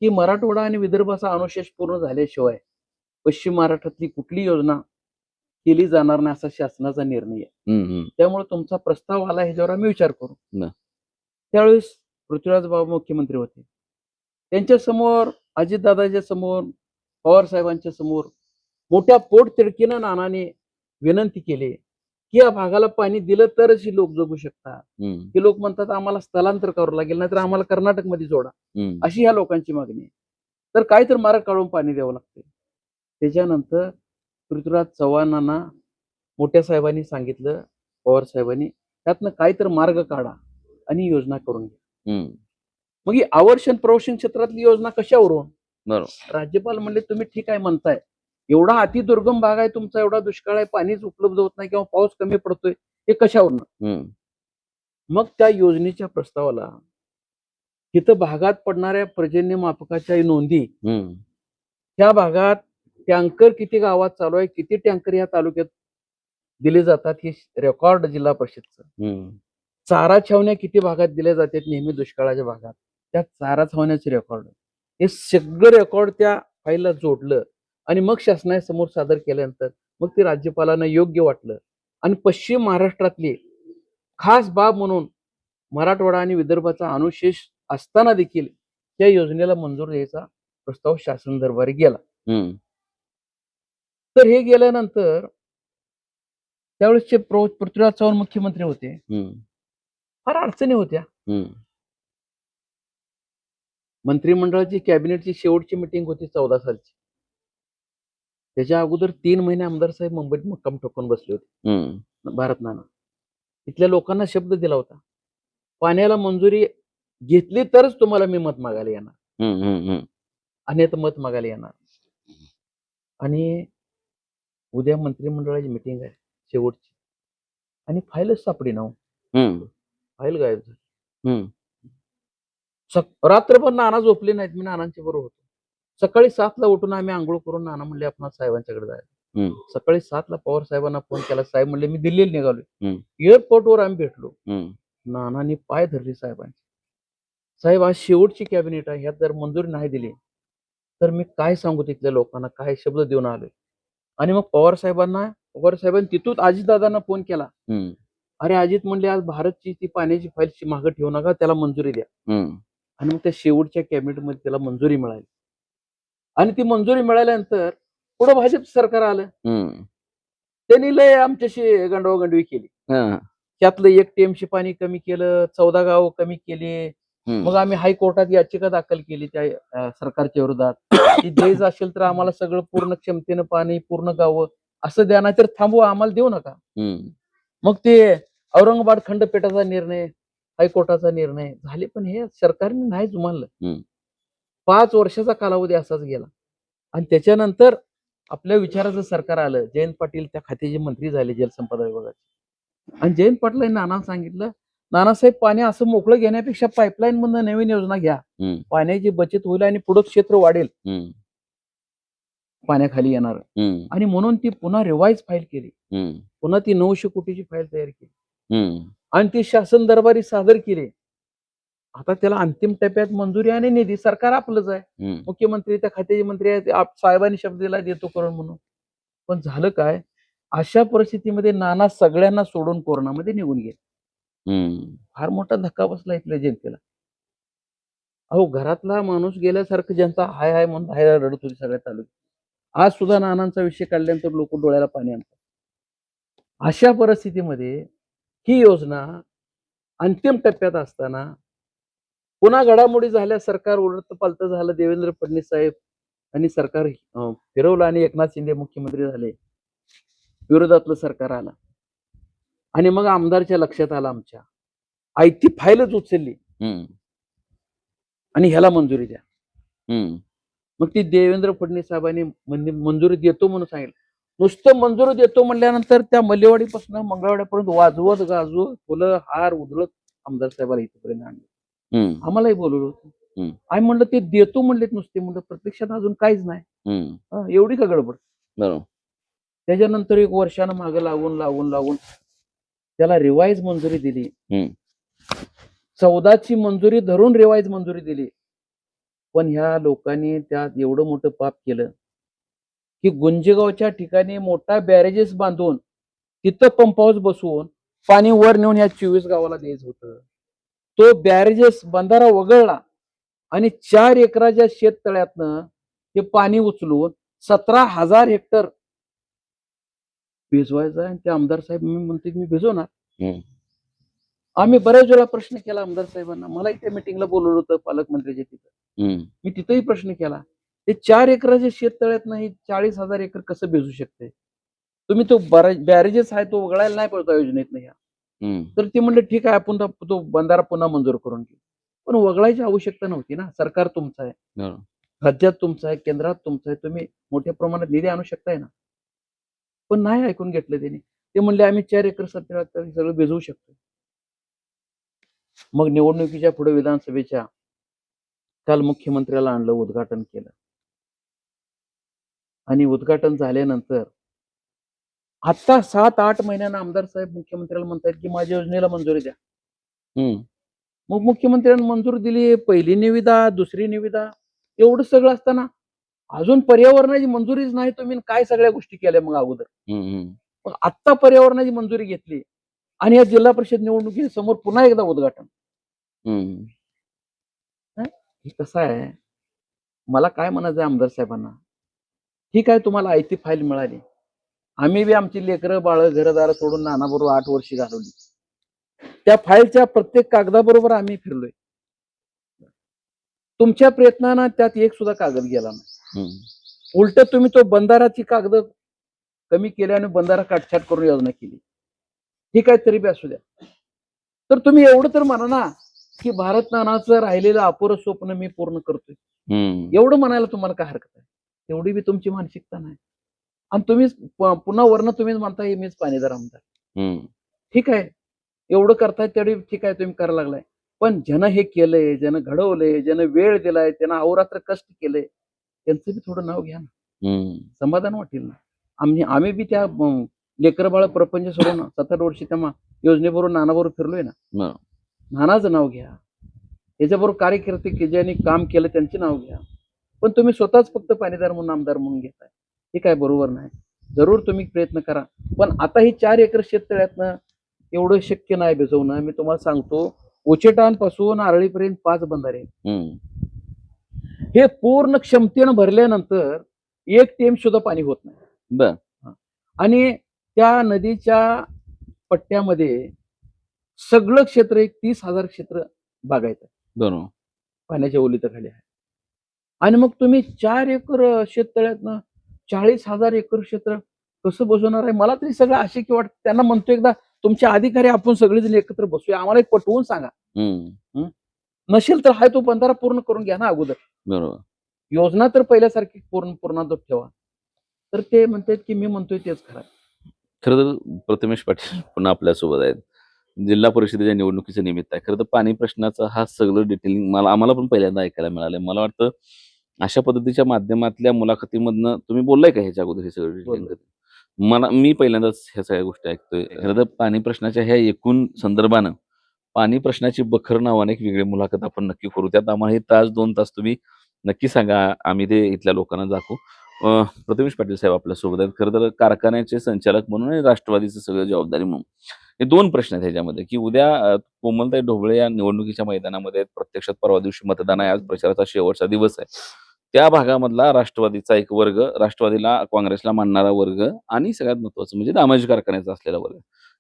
की मराठवाडा आणि विदर्भाचा अनुशेष पूर्ण झाल्याशिवाय पश्चिम महाराष्ट्रातली कुठली योजना केली जाणार नाही असा शासनाचा निर्णय आहे. हम्म. त्यामुळे तुमचा प्रस्ताव आला ह्याच्यावर आम्ही विचार करू. बर. त्यावेळेस पृथ्वीराज बाबा मुख्यमंत्री होते. त्यांच्या समोर, अजितदादाच्या समोर, पवार साहेबांच्या समोर मोठ्या पोटतिडकीनं नानाने विनंती केली की या भागाला पाणी दिलं तरच ही लोक जगू शकतात. हम्म. ही लोक म्हणतात आम्हाला स्थलांतर करावं लागेल, नाहीतर आम्हाला कर्नाटकमध्ये जोडा, हम्म. अशी ह्या लोकांची मागणी आहे. तर काहीतरी मार्ग काढून पाणी द्यावं लागते. त्याच्यानंतर पृथ्वीराज चव्हाणांना मोठ्या साहेबांनी सांगितलं, पवार साहेबांनी, त्यातनं काहीतरी मार्ग काढा आणि योजना करून घ्या. हम्म. मग ही आवर्षण प्रवसन क्षेत्रातली योजना कशावरून? बरोबर. राज्यपाल म्हणले तुम्ही ठीक आहे म्हणताय, एवढा अतिदुर्गम भाग आहे तुमचा, एवढा दुष्काळ आहे, पाणीच उपलब्ध होत नाही किंवा पाऊस कमी पडतोय, हे कशावरून? हम्म. मग त्या योजनेच्या प्रस्तावाला तिथं भागात पडणाऱ्या पर्जन्यमापकाच्या नोंदी, हम्म. त्या भागात टँकर किती गावात चालू आहे, किती टँकर या तालुक्यात दिले जातात, हे रेकॉर्ड जिल्हा परिषदचं. हम्म. चारा छावण्या किती भागात दिल्या जातात नेहमी दुष्काळाच्या भागात, त्या चारा छावण्याचे रेकॉर्ड, हे सगळं रेकॉर्ड त्या फाईलला जोडलं आणि मग शासनासमोर सादर केल्यानंतर मग ते राज्यपालांना योग्य वाटलं. आणि पश्चिम महाराष्ट्रातली खास बाब म्हणून मराठवाडा आणि विदर्भाचा अनुशेष असताना देखील त्या योजनेला मंजूर द्यायचा प्रस्ताव शासन दरबारी गेला. हम्म. तर हे गेल्यानंतर त्यावेळेसचे पृथ्वीराज चव्हाण मुख्यमंत्री होते. हम्म. फार अडचणी होत्या. हम्म. मंत्रिमंडळाची कॅबिनेटची शेवटची मिटिंग होती 14 सालची. त्याच्या अगोदर 3 महिने आमदार साहेब मुंबईत मुक्काम ठोकून बसले होते. हम्म. भारत नाना इथल्या लोकांना शब्द दिला होता, पाण्याला मंजुरी घेतली तरच तुम्हाला मी मत मागायला येणार, हम्म. हम्म. अन्यथा मत मागायला येणार. आणि उद्या मंत्रिमंडळाची मिटिंग आहे शेवटची, आणि फाईलच सापडी ना. हम्म. फाईल गायब झाली. हम्म. रात्रभर नाना झोपले नाहीत. मी नानांच्या बरोबर होतो. सकाळी 7ला उठून आम्ही आंघोळ करून नाना म्हणले आपण साहेबांच्याकडे जायचं. हम्म. सकाळी 7ला पवार साहेबांना फोन केला. साहेब म्हणले मी दिल्लीला निघालोय. हम्म. एअरपोर्टवर आम्ही भेटलो. हम्म. नानांनी पाय धरले साहेबांचे. साहेब आज शेवटची कॅबिनेट आहे, ह्यात जर मंजुरी नाही दिली तर मी काय सांगू तिथल्या लोकांना, काय शब्द देऊन आलोय. आणि मग पवार साहेबांनी तिथून अजितदादांना फोन केला. हम्म. अरे अजित म्हणले आज भारतची ती पाण्याची फाईलची मागं ठेवू नका, त्याला मंजुरी द्या. हम्म. आणि मग त्या शेवटच्या कॅबिनेटमध्ये त्याला मंजुरी मिळाली. आणि ती मंजुरी मिळाल्यानंतर पुढं भाजप सरकार आलं. हम्म. त्यांनी लय आमच्याशी गंडवागंडवी केली. हा. त्यातलं 1 टीएमसी पाणी कमी केलं, 14 गाव कमी केले. हम्म. मग आम्ही हायकोर्टात याचिका दाखल केली त्या सरकारच्या विरोधात की द्यायचं असेल तर आम्हाला सगळं पूर्ण क्षमतेनं पाणी, पूर्ण गावं असं द्या, नाहीतर थांबवा, आम्हाला देऊ नका. हम्म. मग ते औरंगाबाद खंडपीठाचा निर्णय, हायकोर्टाचा निर्णय झाले, पण हे सरकारने नाही जुमानलं. हम्म. 5 वर्षाचा कालावधी असाच गेला. आणि त्याच्यानंतर आपल्या विचाराचं सरकार आलं. जयंत पाटील त्या खात्याचे मंत्री झाले, जलसंपदा विभागाचे. आणि जयंत पाटील नाना सांगितलं, नानासाहेब पाणी असं मोकळं घेण्यापेक्षा पाईपलाईन मधून नवीन योजना घ्या, हम्म. पाण्याची बचत होईल आणि पुढं क्षेत्र वाढेल हम्म. पाण्याखाली येणार. हम्म. आणि म्हणून ती पुन्हा रिवाईज फाईल केली. हम्म. पुन्हा ती 900 कोटीची फाईल तयार केली हम्म. आणि ती शासन दरबारी सादर केली. आता त्याला अंतिम टप्प्यात मंजुरी आणि निधी सरकार आपलंच आहे. हम्म. मुख्यमंत्री त्या खात्याचे मंत्री आहेत, साहेबांनी शब्द दिला देतो करून म्हणून. पण झालं काय, अशा परिस्थितीमध्ये नाना सगळ्यांना सोडून कोरोनामध्ये निघून गेले. हम्म. फार मोठा धक्का बसला इथल्या जनतेला. अहो घरातला माणूस गेल्यासारखं जनता हाय हाय म्हणून बाहेर रडत होती सगळ्या तालुक्यात. आज सुद्धा नानांचा विषय काढल्यानंतर लोक डोळ्याला पाणी आणतात. अशा परिस्थितीमध्ये ही योजना अंतिम टप्प्यात असताना पुन्हा घडामोडी झाल्या, सरकार उलट पालट झालं. देवेंद्र फडणवीस साहेब आणि सरकार फिरवलं आणि एकनाथ शिंदे मुख्यमंत्री झाले. विरोधातलं सरकार आलं आणि मग आमदारच्या लक्षात आलं, आमच्या आयती फाईलच उचलली हम्म. आणि ह्याला मंजुरी द्या. हम्म. मग ती देवेंद्र फडणवीस साहेबांनी मंजुरी देतो म्हणून सांगितलं. नुसतं मंजुरी देतो म्हणल्यानंतर त्या मल्लेवाडीपासून मंगळवाड्यापर्यंत वाजवत गाजवत फुलं हार उधळत आमदार साहेबाला इथपर्यंत आणलं. हम्म, आम्हालाही बोलवलं होतं. हम्म. आम्ही म्हणलं ते देतो म्हणलेत नुसते, म्हणलं प्रत्यक्षात अजून काहीच नाही. हम्म. एवढी का गडबड. बरोबर. त्याच्यानंतर 1 वर्षानं मागे लागून त्याला रिवाईज मंजुरी दिली. 14ची मंजुरी धरून रिवाईज मंजुरी दिली. पण ह्या लोकांनी त्यात एवढं मोठं पाप केलं की गुंजेगावच्या ठिकाणी मोठा बॅरेजेस बांधून तिथं पंप हाऊस बसवून पाणी वर नेऊन ह्या 24 गावाला द्यायचं होतं. तो बॅरेजेस बंधारा वगळला आणि 4 एकराच्या शेततळ्यातनं हे पाणी उचलून 17,000 हेक्टर भिजवायचं आहे. ते आमदार साहेब मी म्हणते मी भिजवणार. आम्ही बऱ्याच वेळा प्रश्न केला आमदार साहेबांना. मलाही त्या मिटिंगला बोलवलं होतं पालकमंत्र्याच्या तिथं. मी तिथंही प्रश्न केला. ते 4 एकराच्या शेततळ्यात नाही 40,000 एकर कसं भिजू शकते. तुम्ही तो बॅरेजेस आहे तो वगळायला नाही पाहिजे योजनेत नाही. तर ते म्हणले ठीक आहे आपण तो बंधारा पुन्हा मंजूर करून घेऊ. पण वगळायची आवश्यकता नव्हती ना. सरकार तुमचं आहे, राज्यात तुमचं आहे, केंद्रात तुमचं आहे, तुम्ही मोठ्या प्रमाणात निधी आणू शकताय ना. पण नाही ऐकून घेतलं त्यांनी. ते म्हणले आम्ही 4 एकर सगळं भिजवू शकतो. मग निवडणुकीच्या पुढे विधानसभेच्या काल मुख्यमंत्र्याला आणलं, उद्घाटन केलं आणि उद्घाटन झाल्यानंतर आता 7-8 महिन्यानं आमदार साहेब मुख्यमंत्र्याला म्हणतात की माझ्या योजनेला मंजुरी द्या. मग मुख्यमंत्र्यांनी मंजुरी दिली. पहिली निविदा, दुसरी निविदा, एवढं सगळं असताना अजून पर्यावरणाची मंजुरीच नाही. तुम्ही काय सगळ्या गोष्टी केल्या मग अगोदर. मग आत्ता पर्यावरणाची मंजुरी घेतली आणि या जिल्हा परिषद निवडणुकीसमोर पुन्हा एकदा उद्घाटन. हे कसं आहे, मला काय म्हणायचं आमदार साहेबांना, ठीक आहे तुम्हाला आयती फाईल मिळाली. आम्ही बी आमची लेकरं बाळ घरदार सोडून नानाबरोबर 8 वर्षी घालवली. त्या फाईलच्या प्रत्येक कागदाबरोबर आम्ही फिरलोय. तुमच्या प्रयत्नानं त्यात एक सुद्धा कागद गेला नाही. उलट तुम्ही तो बंधाराची कागद कमी केल्याने बंधारा काटछाट करून योजना केली. ठीक आहे तरी बी असू द्या. तर तुम्ही एवढं तर म्हणा ना की भारत नानाचं राहिलेलं अपुरं स्वप्न मी पूर्ण करतोय. एवढं म्हणायला तुम्हाला काय हरकत आहे. एवढी बी तुमची मानसिकता नाही. आणि तुम्ही पुन्हा वर्ण तुम्हीच म्हणता मीच पाणीदार आमदार. ठीक आहे एवढं करताय तेवढी ठीक आहे तुम्ही करायला लागलाय. पण ज्यानं हे केलंय, ज्यानं घडवलंय, ज्यानं वेळ दिलाय, त्यानं अहोरात्र कष्ट केलंय, त्यांचं बी थोडं नाव घ्या ना. समाधान वाटेल ना. आम्ही बी त्या लेकर बाळ प्रपंच सोडून 7-8 वर्षी त्या योजनेबरोबर नानाबरोबर फिरलोय ना. नानाचं नाव घ्या. त्याच्याबरोबर कार्यकर्ते ज्यांनी काम केलं त्यांचे नाव घ्या. पण तुम्ही स्वतःच फक्त पाणीदार म्हणून आमदार म्हणून घेताय. हे काय बरोबर नाही. जरूर तुम्ही प्रयत्न करा. पण आता ही 4 एकर शेततळ्यातनं एवढं शक्य नाही भिजवणं. मी तुम्हाला सांगतो उचेटांपासून आरळीपर्यंत 5 बंधारे हे पूर्ण क्षमतेनं भरल्यानंतर 1 टेम सुद्धा पाणी होत नाही. आणि त्या नदीच्या पट्ट्यामध्ये सगळं क्षेत्र एक 30,000 क्षेत्र बागायत आहे. पाण्याच्या ओलीताखाली आहे. आणि मग तुम्ही 4 एकर शेततळ्यातनं 40,000 एकर क्षेत्र कसं बसवणार आहे. मला तरी सगळं अशक्य वाटतं. त्यांना म्हणतो एकदा तुमचे अधिकारी आपण सगळेजण एकत्र बसूया, आम्हाला एक पटवून सांगा. नसेल तर हाय तो बंधारा पूर्ण करून घ्या ना अगोदर. बरोबर. योजना तर पहिल्यासारखी पूर्णात ठेवा. तर ते म्हणतात की मी म्हणतोय तेच खरं. खरं तर प्रथमेश पाटील पुन्हा आपल्यासोबत आहेत. जिल्हा परिषदेच्या निवडणुकीचं निमित्त आहे. खरं तर पाणी प्रश्नाचा हा सगळं डिटेलिंग आम्हाला पण पहिल्यांदा ऐकायला मिळालंय. मला वाटतं अशा पद्धतीच्या माध्यमातल्या मुलाखतीमधनं तुम्ही बोललाय का ह्याच्या अगोदर हे सगळं डिटेलिंग? मी पहिल्यांदाच ह्या सगळ्या गोष्टी ऐकतोय. खरं तर पाणी प्रश्नाच्या ह्या एकूण संदर्भानं पाणी प्रश्नाची बखर नावाने एक वेगळी मुलाखत आपण नक्की करू. त्यात आम्हाला हे 1-2 तास तुम्ही नक्की सांगा. आम्ही ते इथल्या लोकांना दाखवू. प्रथमेश पाटील साहेब आपल्यासोबत आहेत. खरं तर कारखान्याचे संचालक म्हणून आणि राष्ट्रवादीचं सगळं जबाबदारी म्हणून हे 2 प्रश्न आहेत ह्याच्यामध्ये की उद्या कोमलताई ढोबळे या निवडणुकीच्या मैदानामध्ये प्रत्यक्षात परवा दिवशी मतदान आहे. आज प्रचाराचा शेवटचा दिवस आहे. त्या भागामधला राष्ट्रवादीचा एक वर्ग, राष्ट्रवादीला काँग्रेसला मानणारा वर्ग आणि सगळ्यात महत्वाचं म्हणजे दामाजी कारखान्याचा असलेला वर्ग,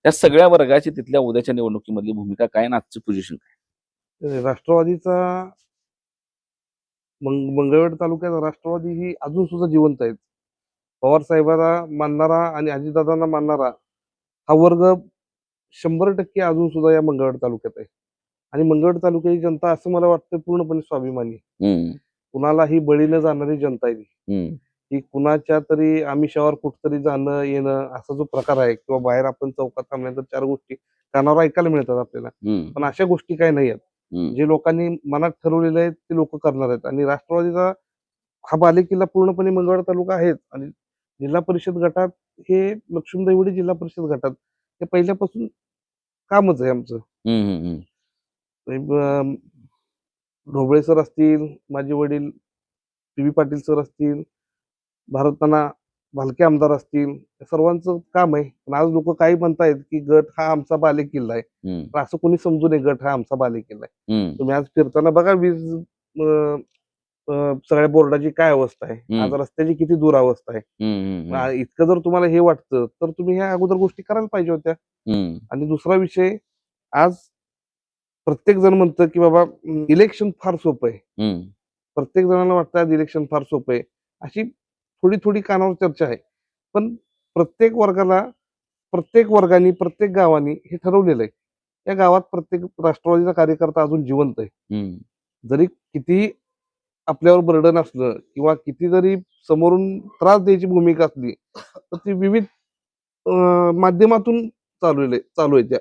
या सगळ्या वर्गाची तिथल्या उद्याच्या निवडणुकीमधली भूमिका काय आणि आजचं पोझिशन काय? राष्ट्रवादीचा मंगळवेढ तालुक्यात राष्ट्रवादी ही अजून सुद्धा जिवंत आहेत. पवार साहेबांना मानणारा आणि अजितदादांना मानणारा हा वर्ग 100% अजून सुद्धा या मंगळवेढ तालुक्यात आहे. आणि मंगळवेढ तालुक्याची जनता असं मला वाटतं पूर्णपणे स्वाभिमानी, कुणालाही बळी न जाणारी जनता आहे. की कुणाच्या तरी आमिषावर कुठतरी जाणं येणं असा जो प्रकार आहे किंवा बाहेर आपण चौकात थांबल्यानंतर चार गोष्टी कानावर ऐकायला मिळतात आपल्याला, पण अशा गोष्टी काही नाही आहेत. जे लोकांनी मनात ठरवलेलं आहे ते लोक करणार आहेत. आणि राष्ट्रवादीचा हा बालेकिल्ला पूर्णपणे मंगळवेढा तालुका आहेच. आणि जिल्हा परिषद गटात हे लक्ष्मीदेवडी जिल्हा परिषद गटात हे पहिल्यापासून कामच आहे आमचं. अं, ढोबळे सर असतील, माझे वडील पी व्ही पाटील सर असतील, भारताना भालके आमदार असतील, या सर्वांचं काम आहे. पण आज लोक काही म्हणतायत की गट हा आमचा बालेकिल्ला आहे. पण असं कोणी समजू नये गट हा आमचा बालेकिल्ला आहे. तुम्ही आज फिरताना बघा वीज सगळ्या बोर्डाची काय अवस्था आहे, आज रस्त्याची किती दुरावस्था आहे. इतकं जर तुम्हाला हे वाटतं तर तुम्ही ह्या अगोदर गोष्टी करायला पाहिजे होत्या. आणि दुसरा विषय, आज प्रत्येक जण म्हणतं की बाबा इलेक्शन फार सोपं आहे. प्रत्येक जणांना वाटतं आज इलेक्शन फार सोपं आहे, अशी थोडी थोडी कानावर चर्चा आहे. पण प्रत्येक वर्गाने प्रत्येक गावानी हे ठरवलेलं आहे. या गावात प्रत्येक राष्ट्रवादीचा कार्यकर्ता अजून जिवंत आहे. जरी किती आपल्यावर बर्डन असलं किंवा किती जरी समोरून त्रास द्यायची भूमिका असली तर ती विविध माध्यमातून चालू आहे त्या.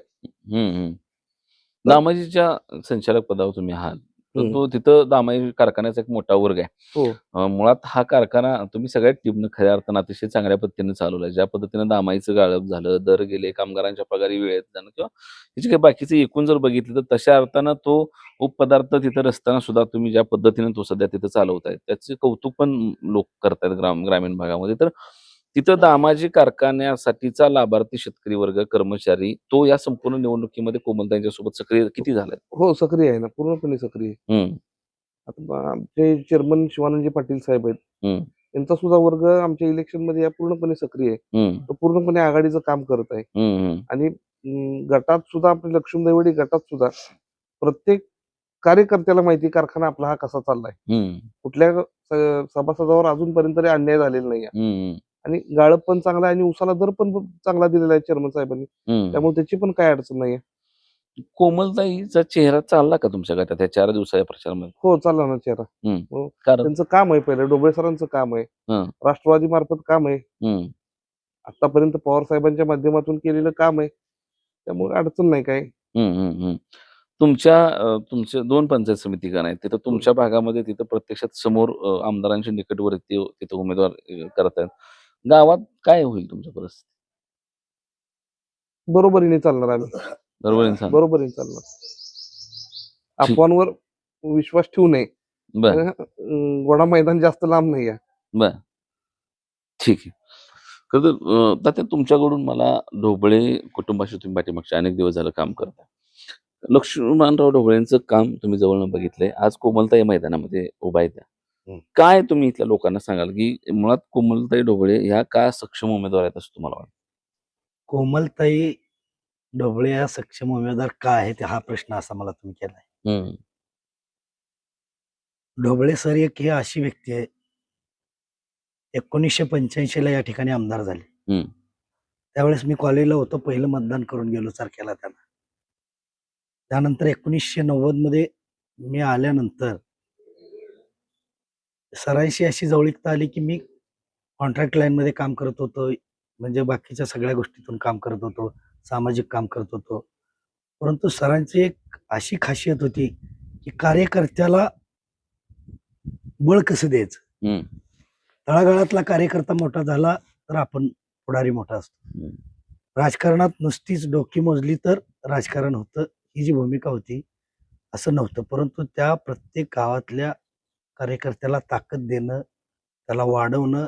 दामाजीच्या संचालक पदावर तुम्ही आहात, तर तो तिथं दामाजी कारखान्याचा एक मोठा वर्ग आहे. हो. मुळात हा कारखाना तुम्ही सगळ्या टीमनं खऱ्या अर्थानं अतिशय चांगल्या पद्धतीने चालवला. ज्या पद्धतीनं दामाईचं गाळप झालं, दर गेले, कामगारांच्या पगारी वेळेत जाणं किंवा त्याचे काही बाकीचे एकूण जर बघितलं तर तशा अर्थानं तो उपपदार्थ तिथं रस्त्यानं सुद्धा तुम्ही ज्या पद्धतीने तो सध्या तिथं चालवताय त्याचे कौतुक पण लोक करतायत ग्रामीण भागामध्ये. तर तिथं दामाजी कारखान्यासाठीचा लाभार्थी शेतकरी वर्ग, कर्मचारी तो या संपूर्ण निवडणुकीमध्ये कोमलताईंच्या सोबत सक्रिय किती झालाय? हो, सक्रिय आहे ना, पूर्णपणे सक्रिय आहे. आता आमचे चेअरमन शिवानंदजी पाटील साहेब आहेत, त्यांचा सुद्धा वर्ग आमच्या इलेक्शन मध्ये पूर्णपणे सक्रिय आहे. तो पूर्णपणे आघाडीचं काम करत आहे. आणि गटात सुद्धा आपल्या लक्ष्मीदेवडी गटात सुद्धा प्रत्येक कार्यकर्त्याला माहिती कारखाना आपला हा कसा चाललाय. कुठल्या सभासदावर अजूनपर्यंत तरी अन्याय झालेला नाही. आणि गाळप पण चांगला आहे आणि उसाला दर पण चांगला दिलेला आहे चेअरमन साहेबांनी, त्यामुळे त्याची पण काय अडचण नाहीये. कोमलताईचा चेहरा चालला का तुमच्या गटात त्या 4 दिवसाच्या प्रचारामध्ये? हो, चालला ना चेहरा. हो. कारण त्यांचं काम आहे, पहिलं ढोबळे सरांचं काम आहे, राष्ट्रवादी मार्फत काम आहे, आतापर्यंत पवार साहेबांच्या माध्यमातून केलेलं काम आहे, त्यामुळे अडचण नाही काय. तुमचे 2 पंचायत समिती गण आहेत तिथं तुमच्या भागामध्ये, तिथं प्रत्यक्षात समोर आमदारांच्या निकटवर्ती तिथं उमेदवार करतायत. गावात काय होईल तुमच्या परिस्थिती? बरोबरीने चालणार आम्ही, बरोबरीने चालणार. अफवांवर विश्वास ठेवू नये. घोडा मैदान जास्त लांब नाही आहे. बर, ठीक आहे. खरं तर तुमच्याकडून मला ढोबळे कुटुंबाशी तुम्ही पाठीमागच्या अनेक दिवस झालं काम करता. लक्ष्मणराव ढोबळेंचं काम तुम्ही जवळनं बघितलंय. आज कोमलताई मैदानामध्ये उभा आहेत. काय तुम्ही इथल्या लोकांना सांगाल की मुळात कोमलताई ढोबळे ह्या का सक्षम उमेदवार आहेत असं तुम्हाला वाटतं? कोमलताई ढोबळे या सक्षम उमेदवार का आहेत हा प्रश्न असा मला तुम्ही केलाय. ढोबळे सर एक ही अशी व्यक्ती आहे, 1985 ला या ठिकाणी आमदार झाले. त्यावेळेस मी कॉलेजला होतो, पहिलं मतदान करून गेलो चरख्याला त्यांना. त्यानंतर 1990 मध्ये मी आल्यानंतर सरांशी अशी जवळीकता आली की मी कॉन्ट्रॅक्ट लाईन मध्ये काम करत होतो, म्हणजे बाकीच्या सगळ्या गोष्टीतून काम करत होतो, सामाजिक काम करत होतो. परंतु सरांची एक अशी खासियत होती की कार्यकर्त्याला बळ कसं द्यायचं. तळागाळातला कार्यकर्ता मोठा झाला तर आपण पुढारी मोठा असतो. राजकारणात नुसतीच डोकी मोजली तर राजकारण होतं, ही जी भूमिका होती असं नव्हतं. परंतु त्या प्रत्येक गावातल्या कार्यकर्त्याला ताकद देणं, त्याला वाढवणं,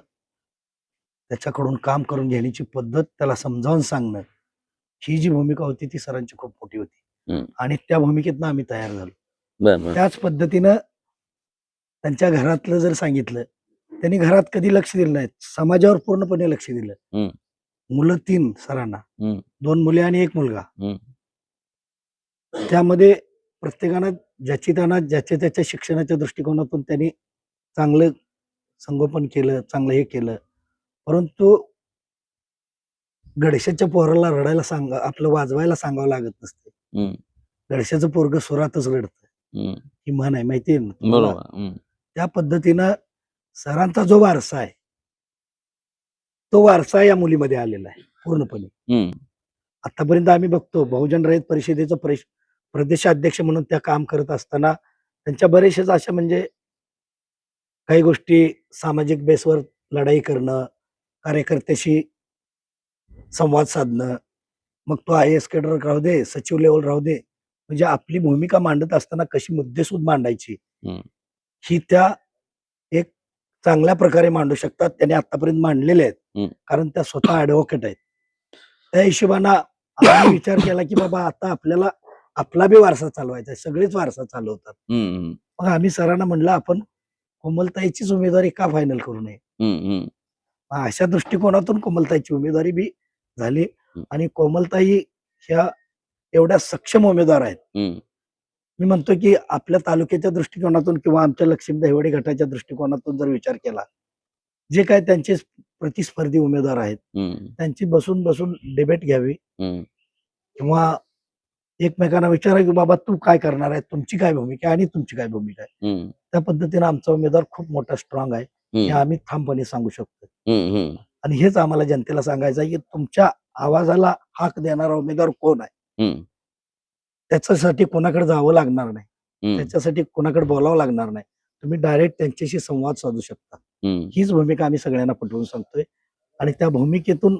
त्याच्याकडून काम करून घेण्याची पद्धत त्याला समजावून सांगणं, ही जी भूमिका होती ती सरांची खूप मोठी होती. आणि त्या भूमिकेतनं आम्ही तयार झालो. त्याच पद्धतीनं त्यांच्या घरातलं जर सांगितलं, त्यांनी घरात कधी लक्ष दिलं नाही, समाजावर पूर्णपणे लक्ष दिलं. मुलं 3 सरांना, 2 मुले आणि 1 मुलगा. त्यामध्ये प्रत्येकानं ज्याच्या त्याच्या शिक्षणाच्या दृष्टिकोनातून त्यांनी चांगलं संगोपन केलं, चांगलं हे केलं. परंतु गडशाच्या पोराला रडायला आपलं वाजवायला सांगावं लागत नसते. गडशाचं पोरग सुरातच रडतं, ही म्हण आहे, माहितीये ना? त्या पद्धतीनं सरांचा जो वारसा आहे तो वारसा या मुलीमध्ये आलेला आहे पूर्णपणे. हम्म. आतापर्यंत आम्ही बघतो बहुजन रयत परिषदेचं प्रदेशाध्यक्ष म्हणून त्या काम करत असताना त्यांच्या बरेचशाच अशा म्हणजे काही गोष्टी सामाजिक बेसवर लढाई करणं, कार्यकर्त्याशी संवाद साधणं, मग तो IAS कॅडर राहू दे, सचिव लेवल राहू दे, म्हणजे आपली भूमिका मांडत असताना कशी मुद्देसूद मांडायची हम्म. ही त्या एक चांगल्या प्रकारे मांडू शकतात. त्याने आतापर्यंत मांडलेले आहेत. हम्म. कारण त्या स्वतः ऍडव्होकेट आहेत. त्या हिशोबानं आम्ही विचार केला की बाबा आता आपल्याला आपला बी वारसा चालवायचा आहे. सगळेच वारसा चालवतात. हम्म. मग आम्ही सरांना म्हणलं आपण कोमलताईचीच उमेदवारी का फायनल करू नये. हम्म. मग अशा दृष्टिकोनातून कोमलताईची उमेदवारी बी झाली. हम्म. आणि कोमलताई ह्या एवढ्या सक्षम उमेदवार आहेत. हम्म. मी म्हणतो की आपल्या तालुक्याच्या दृष्टिकोनातून किंवा आमच्या लक्ष्मी दहिवडी गटाच्या दृष्टिकोनातून जर विचार केला, जे काय त्यांचे प्रतिस्पर्धी उमेदवार आहेत हम्म. त्यांची बसून बसून डिबेट घ्यावी हम्म. किंवा एकमेकांना विचारा की बाबा तू काय करणार आहे, तुमची काय भूमिका आहे आणि तुमची काय भूमिका आहे. हम्म. त्या पद्धतीने आमचा उमेदवार खूप मोठा स्ट्रॉंग आहे हे हम्म. आम्ही ठामपणे सांगू शकतो. हम्म. आणि हेच आम्हाला जनतेला सांगायचं आहे की तुमच्या आवाजाला हाक देणारा उमेदवार कोण आहे, हम्म. त्याच्यासाठी कोणाकडे जावं लागणार नाही, हम्म. त्याच्यासाठी कोणाकडे बोलावं लागणार नाही. तुम्ही डायरेक्ट त्यांच्याशी संवाद साधू शकता. हम्म. हीच भूमिका आम्ही सगळ्यांना पटवून सांगतोय आणि त्या भूमिकेतून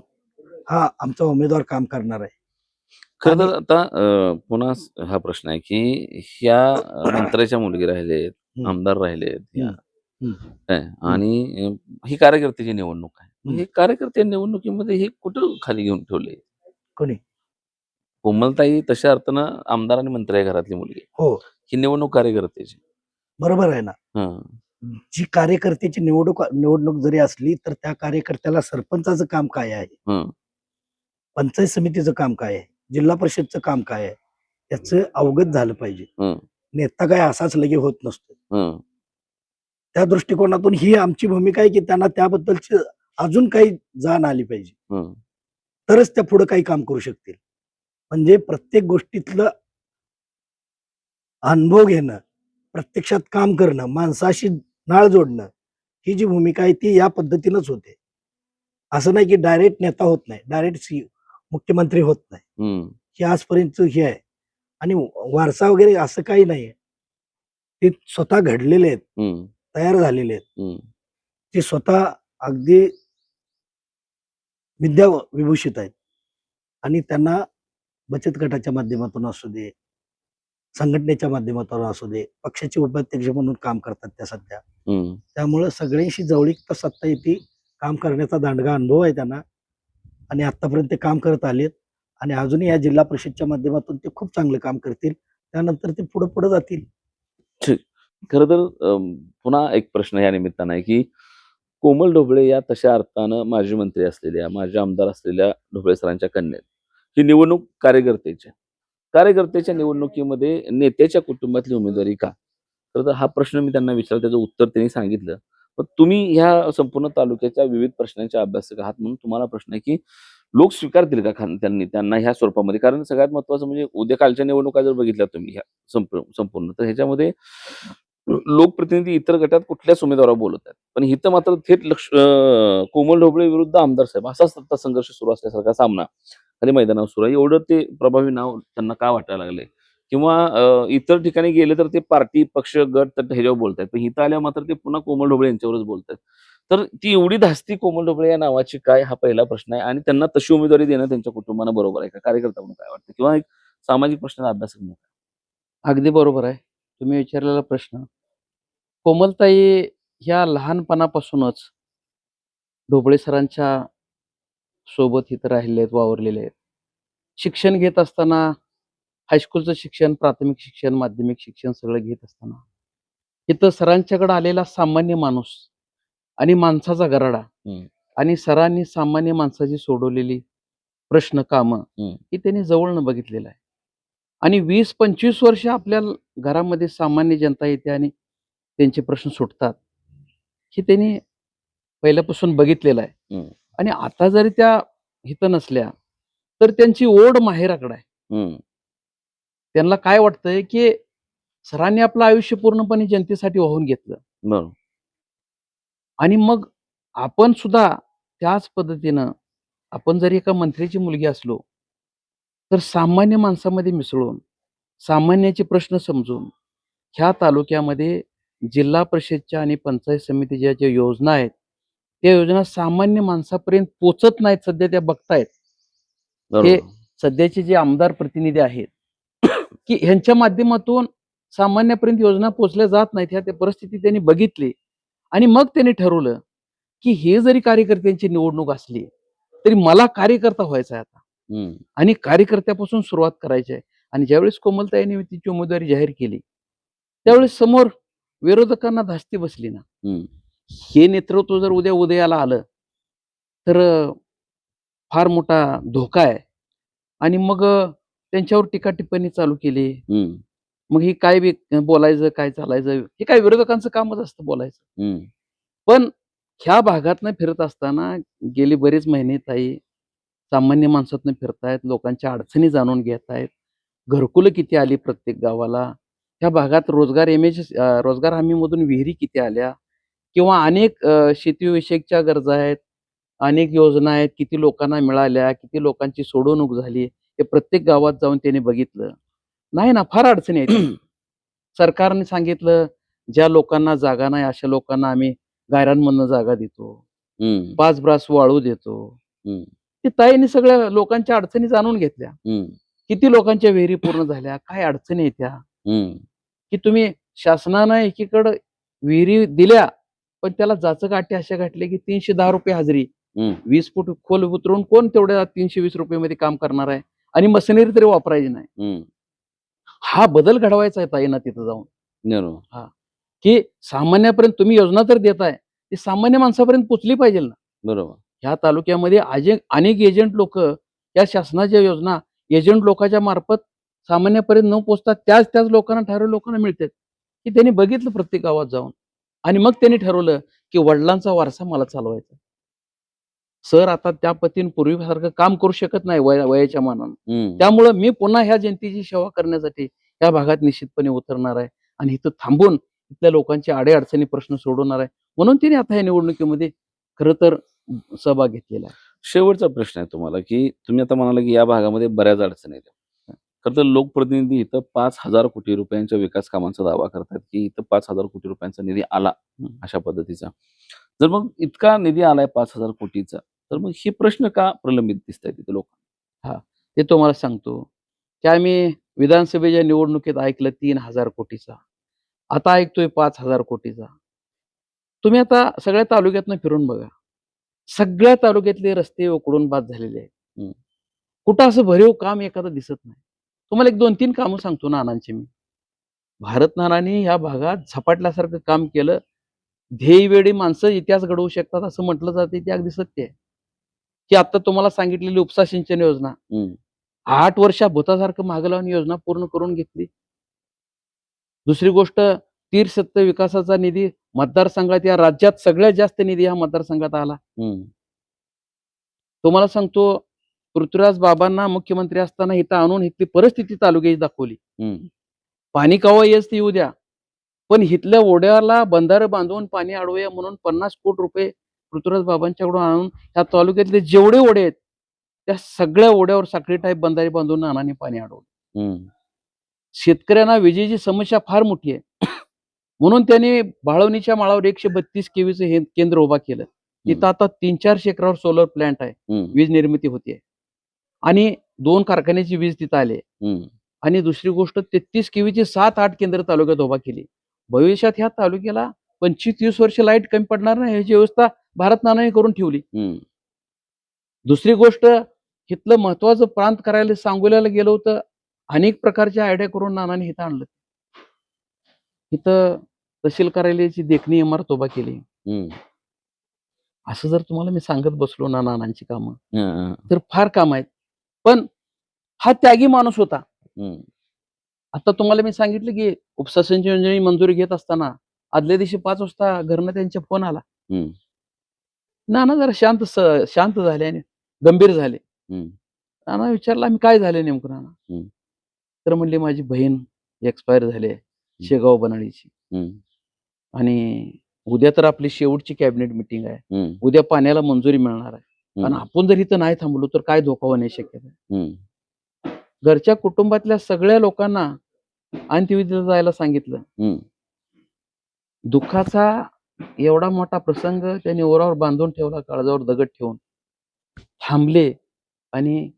हा आमचा उमेदवार काम करणार आहे. खरं तर आता पुन्हा हा प्रश्न आहे की ह्या मंत्र्याच्या मुलगी राहिलेत, हम्म. आमदार राहिलेत ह्या, हम्म. काय, आणि ही कार्यकर्त्याची निवडणूक आहे. हम्म. हे कार्यकर्ते निवडणुकीमध्ये हे कुठं खाली घेऊन ठेवले? कोणी कोमलताई तशा अर्थानं आमदार आणि मंत्री आहे, घरातली मुलगी. हो ही निवडणूक कार्यकर्त्याची. बरोबर आहे ना. हं. जी कार्यकर्त्याची निवडणूक जरी असली तर त्या कार्यकर्त्याला सरपंचाचं काम काय आहे, हं. पंचायत समितीचं काम काय आहे, जिल्हा परिषदचं काम काय आहे, याचं अवगत झालं पाहिजे. हं. नेता काय असाच लगे होत नसतो. हं. त्या दृष्टिकोनातून ही आमची भूमिका आहे की त्यांना त्याबद्दलची अजून काही जाण आली पाहिजे, हं. तरच त्या पुढे काही काम करू शकतील. म्हणजे प्रत्येक गोष्टीतलं अनुभव घेणं, प्रत्यक्षात काम करणं, माणसाशी नाळ जोडणं, ही जी भूमिका आहे ती या पद्धतीनंच होते. असं नाही की डायरेक्ट नेता होत नाही, डायरेक्ट मुख्यमंत्री होत नाही. हं. ही आजपर्यंत हे आहे. आणि वारसा वगैरे असं काही नाहीये. ते स्वतः घडलेले आहेत, हं. तयार झालेले आहेत. हं. ते स्वतः अगदी विद्या विभूषित आहेत आणि त्यांना बचत गटाच्या माध्यमातून असू दे, संघटनेच्या माध्यमातून असू दे, पक्षाचे उपाध्यक्ष म्हणून काम करतात त्या सध्या. हं. त्यामुळं सगळ्यांशी जवळीकता साधता येते. काम करण्याचा दांडगा अनुभव आहे त्यांना आणि आतापर्यंत ते काम करत आलेत आणि अजूनही या जिल्हा परिषदच्या माध्यमातून ते खूप चांगलं काम करतील. त्यानंतर ते पुढे पुढे जातील. खरं तर पुन्हा एक प्रश्न या निमित्तानं आहे की कोमल ढोबळे या तशा अर्थानं माजी मंत्री असलेल्या, माजी आमदार असलेल्या ढोबळे सरांच्या कन्या आहेत. ही निवडणूक कार्यकर्त्याच्या निवडणुकीमध्ये नेत्याच्या कुटुंबातली उमेदवारी का? तर हा प्रश्न मी त्यांना विचारला, त्याचं उत्तर त्यांनी सांगितलं. पण तुम्ही ह्या संपूर्ण तालुक्याच्या विविध प्रश्नांचे अभ्यासक आहात म्हणून तुम्हाला प्रश्न आहे की लोक स्वीकारतील का त्यांना ह्या स्वरूपामध्ये? कारण सगळ्यात महत्वाचं म्हणजे उद्या कालच्या निवडणुका जर बघितल्या तुम्ही ह्या संपूर्ण, तर ह्याच्यामध्ये लोकप्रतिनिधी इतर गटात कुठल्याच उमेदवारावर बोलत आहेत. पण इथं मात्र थेट कोमल ढोबळे विरुद्ध आमदार साहेब असा सत्ता संघर्ष सुरू असल्यासारखा सामना खाली मैदानावर सुरू आहे. एवढं ते प्रभावी नाव त्यांना का वाटायला लागले? किंवा इतर ठिकाणी गेले तर ते पार्टी, पक्ष, गट तर ह्याच्यावर बोलतायत. पण इथं आल्यावर मात्र ते पुन्हा कोमल ढोबळे यांच्यावरच बोलतायत. तर ती एवढी धास्ती कोमल ढोबळे या नावाची काय, हा पहिला प्रश्न आहे. आणि त्यांना तशी उमेदवारी देणं त्यांच्या कुटुंबाला बरोबर आहे का? कार्यकर्ता म्हणून काय वाटतं? किंवा एक सामाजिक प्रश्नाचा अभ्यासक म्हणून? अगदी बरोबर आहे तुम्ही विचारलेला प्रश्न. कोमलताई ह्या लहानपणापासूनच ढोबळे सरांच्या सोबत इथं राहिलेले आहेत, वावरलेले आहेत. शिक्षण घेत असताना हायस्कूलचं शिक्षण, प्राथमिक शिक्षण, माध्यमिक शिक्षण सगळं घेत असताना इथं सरांच्याकडे आलेला सामान्य माणूस आणि माणसाचा गराडा हं. आणि सरांनी सामान्य माणसाची सोडवलेली प्रश्न, कामं हं. ही त्यांनी जवळनं बघितलेलं आहे. आणि 20-25 वर्ष आपल्या घरामध्ये सामान्य जनता येते आणि त्यांचे प्रश्न सुटतात, हे त्यांनी पहिल्यापासून बघितलेलं आहे. हं. आणि आता जरी त्या इथं नसल्या तर त्यांची ओढ माहेराकडे आहे. हं. त्यांना काय वाटतंय की सरांनी आपलं आयुष्य पूर्णपणे जनतेसाठी वाहून घेतलं बरोबर. आणि मग आपण सुद्धा त्याच पद्धतीनं आपण जर एका मंत्र्याची मुलगी असलो तर सामान्य माणसामध्ये मिसळून सामान्याचे प्रश्न समजून ह्या तालुक्यामध्ये जिल्हा परिषदच्या आणि पंचायत समितीच्या ज्या योजना आहेत त्या योजना सामान्य माणसापर्यंत पोचत नाहीत, सध्या त्या बघतायत. हे बरोबर. सध्याचे जे आमदार प्रतिनिधी आहेत की ह्यांच्या माध्यमातून सामान्यापर्यंत योजना पोचल्या जात नाहीत, ह्या त्या परिस्थिती त्यांनी बघितली आणि मग त्यांनी ठरवलं की हे जरी कार्यकर्त्यांची निवडणूक असली तरी मला कार्यकर्ता व्हायचा आहे आता हम्म. आणि कार्यकर्त्यापासून सुरुवात करायची आहे. आणि ज्यावेळेस कोमलताईंनी तिची उमेदवारी जाहीर केली त्यावेळेस समोर विरोधकांना धास्ती बसली ना. हम्म. हे नेतृत्व जर उद्या उदयाला आलं तर फार मोठा धोका आहे. आणि मग त्यांच्यावर टीका टिप्पणी चालू केली. हम्म. मग ही काय बोलायचं काय चालायचं हे काय विरोधकांचं कामच असतं बोलायचं. हम्म. पण ह्या भागातनं फिरत असताना गेली बरेच महिने ताई सामान्य माणसातनं फिरतायत, लोकांच्या अडचणी जाणून घेत आहेत. घरकुलं किती आली प्रत्येक गावाला, ह्या भागात रोजगार हमीमधून विहिरी किती आल्या किंवा अनेक शेतीविषयकच्या गरजा आहेत, अनेक योजना आहेत, किती लोकांना मिळाल्या, किती लोकांची सोडवणूक झाली, हे प्रत्येक गावात जाऊन त्यांनी बघितलं. नाही ना, फार अडचणी आहेत. सरकारने सांगितलं ज्या लोकांना जागा नाही अशा लोकांना आम्ही गायरांमधनं जागा देतो, हम्म. 5 ब्रास वाळू देतो. हम्म. ते ताईंनी सगळ्या लोकांच्या अडचणी जाणून घेतल्या. हम्म. किती लोकांच्या विहिरी पूर्ण झाल्या, काय अडचणी येत्या, हम्म. की तुम्ही शासनानं एकीकडं विहिरी दिल्या पण त्याला जाचक अशा घातले की 310 रुपये हजेरी. हम्म. 20 फूट खोल उतरून कोण तेवढ्या 320 रुपये मध्ये काम करणार आहे आणि मशिनरी तरी वापरायची नाही. हम्म. हा बदल घडवायचा आहे ताईंना तिथं जाऊन, बरोबर. की सामान्यापर्यंत तुम्ही योजना तर देताय ती सामान्य माणसापर्यंत पोचली पाहिजे ना. बरोबर. ह्या तालुक्यामध्ये अनेक एजंट लोक या शासनाच्या योजना एजंट लोकांच्या मार्फत सामान्यापर्यंत न पोचता त्याच लोकांना ठरवलेल्या लोकांना मिळतात, की त्यांनी बघितलं प्रत्येक गावात जाऊन आणि मग त्यांनी ठरवलं की वडिलांचा वारसा मला चालवायचा. सर आता त्या पतीने पूर्वीसारखं काम करू शकत नाही वयाच्या मानानं, हम्म. त्यामुळं मी पुन्हा ह्या जनतेची सेवा करण्यासाठी या भागात निश्चितपणे उतरणार आहे आणि इथं थांबून इथल्या लोकांचे अडीअडचणी प्रश्न सोडवणार आहे. म्हणून तिने आता या निवडणुकीमध्ये खरं तर सहभाग घेतलेला आहे. शेवटचा प्रश्न आहे तुम्हाला, की तुम्ही आता म्हणाला की या भागामध्ये बऱ्याच अडचणी आहेत. खरं तर लोकप्रतिनिधी इथं 5,000 कोटी रुपयांच्या विकास कामांचा दावा करतात की इथं 5,000 कोटी रुपयांचा निधी आला अशा पद्धतीचा. जर मग इतका निधी आलाय 5,000 कोटीचा तर मग हे प्रश्न का प्रलंबित दिसत आहेत तिथे लोक? ते तुम्हाला सांगतो की आम्ही विधानसभेच्या निवडणुकीत ऐकलं 3,000 कोटीचा, आता ऐकतोय 5,000 कोटीचा. तुम्ही आता सगळ्या तालुक्यातनं फिरून बघा, सगळ्या तालुक्यातले रस्ते उकडून बाद झालेले आहेत. कुठं असं भरीव काम एखादं दिसत नाही. तुम्हाला 1-2-3 कामं सांगतो नानांची मी. भारत नानांनी या भागात झपाटल्यासारखं काम केलं. ध्येयवेळी माणसं इतिहास घडवू शकतात असं म्हटलं जाते, ते अगदी सत्य आहे. की आता तुम्हाला सांगितलेली उपसा सिंचन योजना 8 वर्षा भूतासारखं मागं लावून योजना पूर्ण करून घेतली. दुसरी गोष्ट, तीर्थक्षेत्र विकासाचा निधी मतदारसंघात या राज्यात सगळ्यात जास्त निधी या मतदारसंघात आला. तुम्हाला सांगतो, पृथ्वीराज बाबांना मुख्यमंत्री असताना इथं आणून इथली परिस्थिती तालुक्याची दाखवली. पाणी कवा येस ते येऊ द्या, पण इथल्या ओढ्याला बंधारं बांधून पाणी अडवूया म्हणून 50 कोटी रुपये पृथ्वीराज बाबांच्याकडून आणून या तालुक्यातले जेवढे ओढे आहेत त्या सगळ्या ओढ्यावर साखळी टाईप बंधारे बांधून नानांनी पाणी अडवलं. शेतकऱ्यांना विजेची समस्या फार मोठी आहे म्हणून त्यांनी बाळवणीच्या माळावर 132 केवीचं हे केंद्र उभा केलं. तिथं आता 300-400 एकरावर सोलर प्लांट आहे, वीज निर्मिती होते आणि 2 कारखान्याची वीज तिथं आली. आणि दुसरी गोष्ट, 33 केवीची 7-8 केंद्र तालुक्यात उभा केली. भविष्यात ह्या तालुक्याला 25-30 वर्ष लाईट कमी पडणार नाही ह्याची व्यवस्था भारत नानांनी करून ठेवली. दुसरी गोष्ट, इथलं महत्वाचं प्रांत करायला सांगोल्याला गेलो होतं, अनेक प्रकारच्या आयडिया करून नानांनी इथं आणलं. इथं तहसील कार्यालयाची देखणी इमारत उभा केली. असं जर तुम्हाला मी सांगत बसलो ना नानांची कामं तर फार काम आहेत. पण हा त्यागी माणूस होता. आता तुम्हाला मी सांगितलं की उपसा सिंचन योजनेची मंजुरी घेत असताना आदल्या दिवशी 5 वाजता घरनं त्यांच्या फोन आला. नाना जरा शांत झाले आणि गंभीर झाले. नाना विचारला, आम्ही काय झाले नेमकं नाना? तर म्हणले, माझी बहीण एक्सपायर झाली शेगाव बनाळीची आणि उद्या तर आपली शेवटची कॅबिनेट मिटिंग आहे, उद्या पाण्याला मंजुरी मिळणार आहे आणि आपण जर इथं नाही थांबलो तर काय धोका होण्याची शक्यता आहे. घरच्या कुटुंबातल्या सगळ्या लोकांना अंत्यविधीला जायला सांगितलं. दुःखाचा एवढा मोठा प्रसंग त्यांनी ओरावर बांधून ठेवला, काळजावर दगड ठेवून थांबले आणि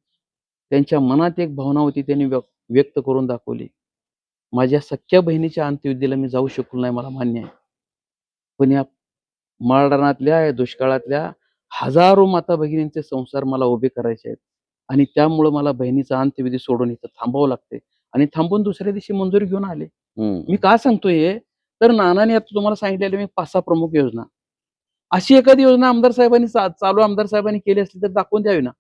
त्यांच्या मनात एक भावना होती त्यांनी व्यक्त करून दाखवली. माझ्या सख्या बहिणीच्या अंत्यविधीला मी जाऊ शकलो नाही, मला मान्य आहे, पण या माळरानातल्या या दुष्काळातल्या हजारो माता भगिनींचे संसार मला उभे करायचे आहेत आणि त्यामुळे मला बहिणीचा अंत्यविधी सोडून इथं थांबावं लागते आणि थांबून दुसऱ्या दिवशी मंजुरी घेऊन आले. मी का सांगतोय हे, तर नानाने आता तुम्हाला सांगितलेले मी 5-6 प्रमुख योजना, अशी एखादी योजना आमदार साहेबांनी चालू आमदार साहेबांनी केली असली तर दाखवून द्यावी ना.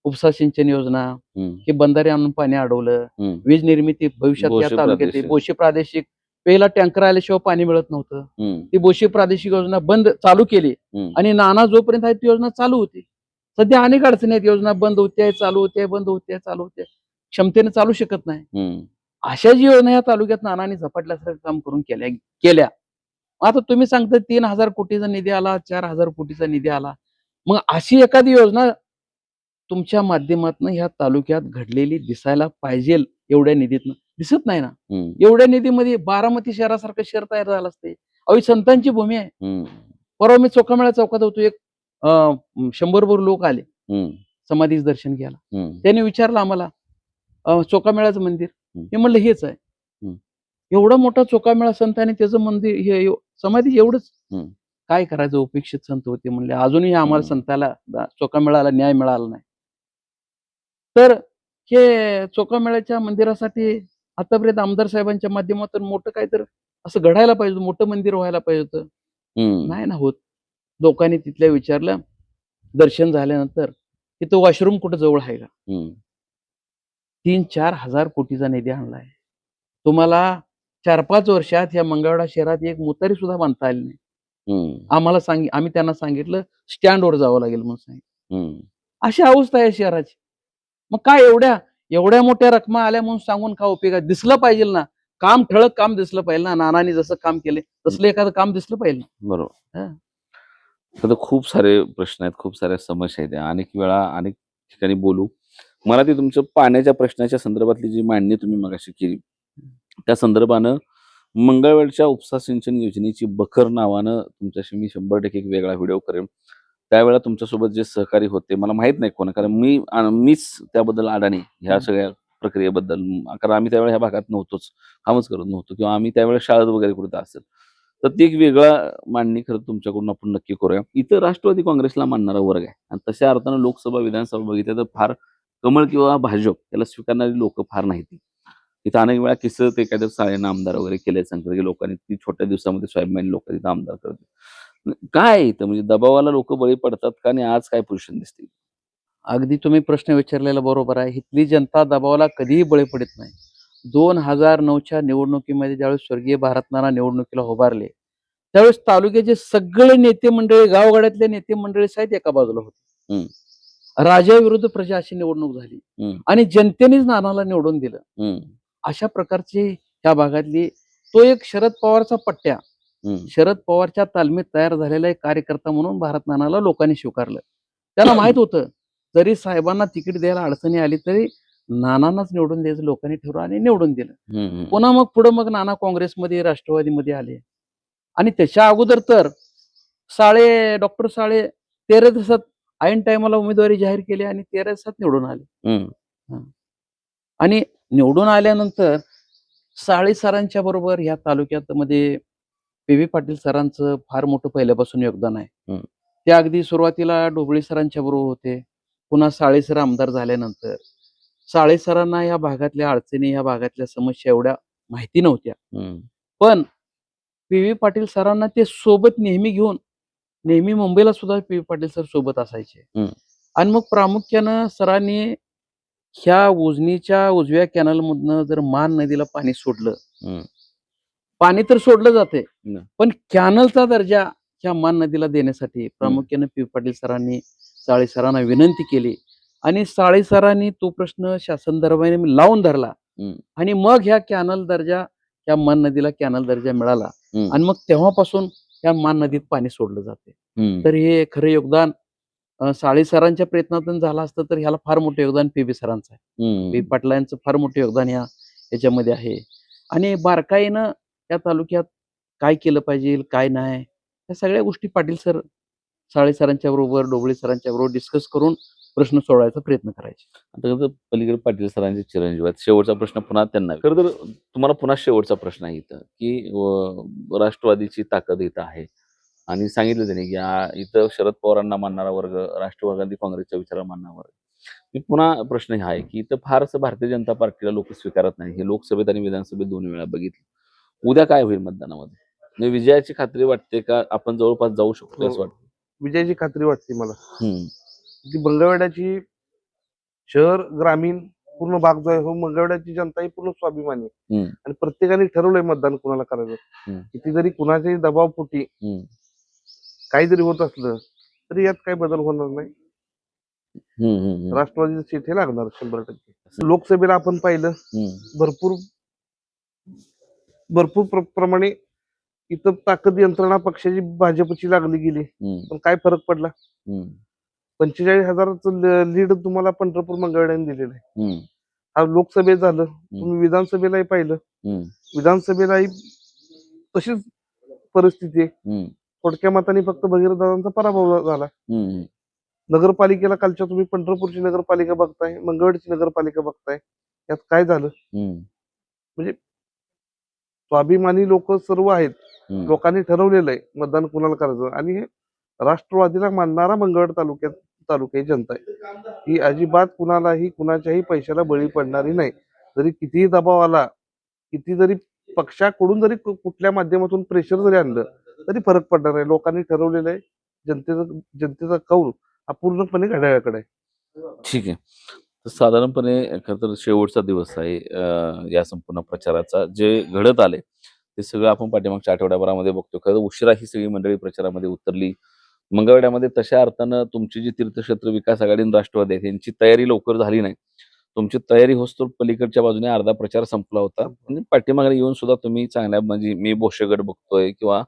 उपसा सिंचन योजना, हे बंधारे आणून पाणी अडवलं, वीज निर्मिती भविष्यात या तालुक्यात बोशी प्रादेशिक पहिला टँकर आल्याशिवाय पाणी मिळत नव्हतं, ती बोशी प्रादेशिक योजना बंद चालू केली आणि नाना जोपर्यंत आहे ती योजना चालू होती. सध्या अनेक अडचणी आहेत, योजना बंद होते, चालू होते, बंद होते, चालू होते, क्षमतेने चालू शकत नाही. अशा जी योजना या तालुक्यात नानांनी झपाटल्यासारखं काम करून केल्या. आता तुम्ही सांगता 3,000 कोटीचा निधी आला, 4,000 कोटीचा निधी आला, मग अशी एखादी योजना तुमच्या माध्यमातून ह्या तालुक्यात घडलेली दिसायला पाहिजे एवढ्या निधीतनं, दिसत नाही ना. एवढ्या निधीमध्ये बारामती शहरासारखं शहर तयार झालं असते. अहो, चंतांची भूमी आहे. परवा मी चोखामेळा चौकात होतो, एक 100 लोक आले समाधीच दर्शन घ्यायला. त्यांनी विचारलं आम्हाला चोखामेळाचं मंदिर, मी म्हणलं हेच आहे. एवढा मोठा चोखामेळा संत आणि त्याचं मंदिर, हे समाधी एवढंच, काय करायचं, उपेक्षित संत होते म्हणले, अजूनही आम्हाला संताला चोखामेळाला न्याय मिळाला नाही. तर हे चोखामेळ्याच्या मंदिरासाठी आतापर्यंत आमदार साहेबांच्या माध्यमातून मोठं काय तर असं घडायला पाहिजे, मोठं मंदिर व्हायला पाहिजे होतं, नाही ना होत. लोकांनी तिथल्या विचारलं दर्शन झाल्यानंतर, तिथं वॉशरूम कुठं जवळ आहे का? 3-4 हजार कोटीचा निधी आणलाय. तुम्हाला 4-5 वर्षात या मंगळवेढा शहरात एक मुतारी सुद्धा बांधता आली नाही. आम्ही त्यांना सांगितलं स्टँडवर जावं लागेल म्हणून सांगितलं. अशी अवस्था आहे शहराची. मग काय एवढ्या मोठ्या रकमा आल्या म्हणून सांगून का उपयोग आहे? दिसलं पाहिजे ना, काम ठळक काम दिसलं पाहिजे ना. नानांनी जसं काम केले तसलं एखादं काम दिसलं पाहिजे. बरोबर. तर खूप सारे प्रश्न आहेत, खूप साऱ्या समस्या आहेत, अनेक वेळा अनेक ठिकाणी बोलू. मला ती तुमच्या पाण्याच्या प्रश्नाच्या संदर्भातली जी मांडणी तुम्ही मगाशी केली, त्या संदर्भानं मंगळवेढच्या उपसा सिंचन योजनेची बखर नावानं तुमच्याशी मी 100% एक वेगळा व्हिडिओ करेन. त्यावेळेला तुमच्यासोबत जे सहकारी होते, मला माहित नाही कोण, कारण मीच त्याबद्दल अडाणी ह्या सगळ्या प्रक्रियेबद्दल, कारण आम्ही त्यावेळेला ह्या भागात नव्हतोच, कामच करत नव्हतो, किंवा आम्ही त्यावेळेला शाळेत वगैरे कुठे असेल, तर ती एक वेगळा मांडणी खरं तुमच्याकडून आपण नक्की करूया. इथं राष्ट्रवादी काँग्रेसला मानणारा वर्ग आहे आणि तशा अर्थानं लोकसभा विधानसभा बघितलं तर फार कमळ किंवा भाजप याला स्वीकारणारी लोक फार नाहीत. इथं अनेक वेळा किस्से ते एखाद्या साळेनं आमदार वगैरे केले, सांगतात की लोकांनी ती छोट्या दिवसामध्ये स्वाभिमानी लोक तिथं आमदार करतात. काय इथं म्हणजे दबावाला लोक बळी पडतात का, आणि आज काय पोझिशन दिसते? अगदी तुम्ही प्रश्न विचारलेला बरोबर आहे. इथली जनता दबावाला कधीही बळी पडत नाही. 2009च्या निवडणुकीमध्ये ज्यावेळेस स्वर्गीय भारतनाना निवडणुकीला उभारले, त्यावेळेस तालुक्याचे सगळे नेते मंडळी, गावगाड्यातले नेते मंडळी साहेब एका बाजूला होते. राजाविरुद्ध प्रजा अशी निवडणूक झाली आणि जनतेनेच नानाला निवडून दिलं. अशा प्रकारची त्या भागातली तो एक शरद पवारचा पट्ट्या, शरद पवारच्या तालमीत तयार झालेला एक कार्यकर्ता म्हणून भारतनानाला लोकांनी स्वीकारलं. त्याला माहित होतं जरी साहेबांना तिकीट द्यायला अडचणी आली तरी नानांनाच निवडून द्यायचं लोकांनी ठरवलं आणि निवडून दिलं. पुन्हा मग नाना काँग्रेसमध्ये, राष्ट्रवादीमध्ये आले आणि त्याच्या अगोदर तर डॉक्टर साळे 13 दिवसात ऐन टायमाला उमेदवारी जाहीर केली आणि 13 दिवसात निवडून आले. आणि निवडून आल्यानंतर साळे सरांच्या बरोबर ह्या तालुक्यात मध्ये पी.व्ही. पाटील सरांचं फार मोठं पहिल्यापासून योगदान आहे. ते अगदी सुरुवातीला ढोबळे सरांच्या बरोबर होते. पुन्हा साळे सर आमदार झाल्यानंतर साळे सरांना या भागातल्या अडचणी, या भागातल्या समस्या एवढ्या माहिती नव्हत्या, पण पी.व्ही. पाटील सरांना ते सोबत नेहमी घेऊन, नेहमी मुंबईला सुद्धा पी.व्ही. पाटील सर सोबत असायचे. आणि मग प्रामुख्यानं सरांनी ह्या उजनीच्या उजव्या कॅनलमधनं जर मान नदीला पाणी सोडलं, पाणी तर सोडलं जाते, पण कॅनलचा दर्जा ह्या मान नदीला देण्यासाठी प्रामुख्याने पी.व्ही. पाटील सरांनी साळे सरांना विनंती केली आणि साळे सरांनी तो प्रश्न शासन दरबारी लावून धरला आणि मग ह्या कॅनल दर्जा, ह्या मान नदीला कॅनल दर्जा मिळाला. आणि मग तेव्हापासून या मान नदीत पाणी सोडलं जाते. हम्म. तर हे खरं योगदान साळे सरांच्या प्रयत्नातून झालं असतं तर ह्याला फार मोठं योगदान पी.बी. सरांचं आहे. हम्म. पी. पाटला यांचं फार मोठं योगदान याच्यामध्ये आहे. आणि बारकाईनं या तालुक्यात काय केलं पाहिजे, काय नाही, या सगळ्या गोष्टी पाटील सर साळे सरांच्या बरोबर, डोबळे सरांच्या बरोबर डिस्कस करून प्रश्न सोडवायचा प्रयत्न करायचे. आता कसं पलीकडे पाटील सरांचे चिरंजीव आहेत. शेवटचा प्रश्न पुन्हा त्यांना. खरं तर तुम्हाला पुन्हा शेवटचा प्रश्न आहे इथं, की राष्ट्रवादीची ताकद इथं आहे आणि सांगितलं त्यांनी की इथं शरद पवारांना मानणारा वर्ग, राष्ट्रवादी काँग्रेसच्या विचाराला मानणारा वर्ग. मी पुन्हा प्रश्न हा आहे की इथं फारसं भारतीय जनता पार्टीला लोक स्वीकारत नाही. हे लोकसभेत आणि विधानसभेत दोन्ही वेळा बघितलं. उद्या काय होईल मतदानामध्ये? म्हणजे विजयाची खात्री वाटते का? आपण जवळपास जाऊ शकतो असं वाटतं? विजयाची खात्री वाटते मला. हम्म. ती मंगळवेढ्याची शहर ग्रामीण पूर्ण भाग जो आहे हो मंगळवेढ्याची जनता ही पूर्ण स्वाभिमानी आहे. हम्म. आणि प्रत्येकाने ठरवलंय मतदान कुणाला करायचं. हम्म. किती जरी कुणाच्याही दबावपोटी हम्म. काही जरी होत असलं तरी यात काही बदल होणार नाही. हम्म. हम्म. राष्ट्रवादीचं सीट हे लागणार 100%. लोकसभेला आपण पाहिलं हम्म. भरपूर प्रमाणे इथं ताकद यंत्रणा पक्षाची भाजपची लागली गेली. हम्म. पण काय फरक पडला? हम्म. 45,000चं लीड तुम्हाला पंढरपूर मंगळवेढ्याने दिलेलं आहे. हम्म. हा लोकसभेत झालं. तुम्ही विधानसभेलाही पाहिलं. हम्म. विधानसभेलाही तशीच परिस्थिती आहे. हम्म. थोडक्या मताने फक्त भगीरथदादांचा पराभव झाला. हम्म. नगरपालिकेला कालच्या तुम्ही पंढरपूरची नगरपालिका बघताय, मंगळवेढची नगरपालिका बघताय, यात काय झालं? हम्म. स्वाभिमानी लोक सर्व आहेत. हम्म. लोकांनी ठरवलेलं आहे मतदान कुणाला करायचं आणि हे राष्ट्रवादीला मानणारा मंगळवेढ तालुक्याची जनता आहे. ही अजिबात कुणालाही कुणाच्याही पैशाला बळी पडणारी नाही. जरी कितीही दबाव आला, किती जरी पक्षाकडून जरी कुठल्या माध्यमातून प्रेशर जरी आणलं तरी फरक पडणार नाही. लोकांनी ठरवलेलं आहे. जनतेचा कौल हा पूर्णपणे घड्याळाकडे आहे. ठीक आहे. तर साधारणपणे खरं तर शेवटचा दिवस आहे या संपूर्ण प्रचाराचा. जे घडत आले ते सगळं आपण पाठीमागच्या आठवड्याभरामध्ये बघतो. खरं उशिरा ही सगळी मंडळी प्रचारामध्ये उतरली. मंगळवेढ्यामध्ये तशा अर्थानं तुमची जी तीर्थक्षेत्र विकास आघाडी आणि राष्ट्रवादी आहेत यांची तयारी लवकर झाली नाही. तुमची तयारी होस्तोवर पलीकडच्या बाजूने अर्धा प्रचार संपला होता आणि पाठीमागे येऊन सुद्धा तुम्ही चांगल्या म्हणजे मी बोशे गट बघतोय किंवा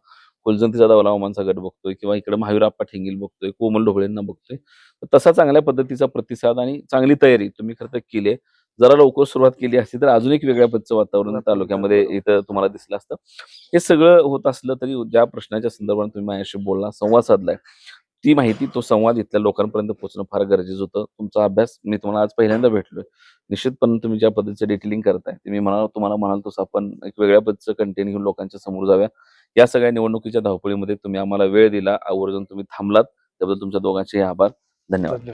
फुलजंती जाधव लावमांचा गट बघतोय किंवा इकडे महावीरप्पा ठेंगील बघतोय, कोमल ढोबळेंना बघतोय. तर तसा चांगल्या पद्धतीचा प्रतिसाद आणि चांगली तयारी तुम्ही खरं तर केली आहे. जरा लवकर सुरुवात केली असती तर अजून एक वेगळ्या पद्धतीचं वातावरण तालुक्यामध्ये इथं तुम्हाला दिसलं असतं. हे सगळं होत असलं तरी ज्या प्रश्नाच्या संदर्भात तुम्ही माझ्याशी बोलला, संवाद साधलाय, ती माहिती तो संवाद इथल्या लोकांपर्यंत पोहोचणं फार गरजेचं होतं. तुमचा अभ्यास मी तुम्हाला आज पहिल्यांदा भेटलोय. निश्चितपणे तुम्ही ज्या पद्धतीचं डिटेलिंग करताय ते मी तुम्हाला म्हणाल तसं आपण एक वेगळ्या पद्धतीचं कंटेंट घेऊन लोकांच्या समोर जाऊया. या सगळ्या निवडणुकीच्या धावपळीमध्ये तुम्ही आम्हाला वेळ दिला, आवर्जून तुम्ही थांबलात, त्याबद्दल तुमच्या दोघांचे आभार. धन्यवाद.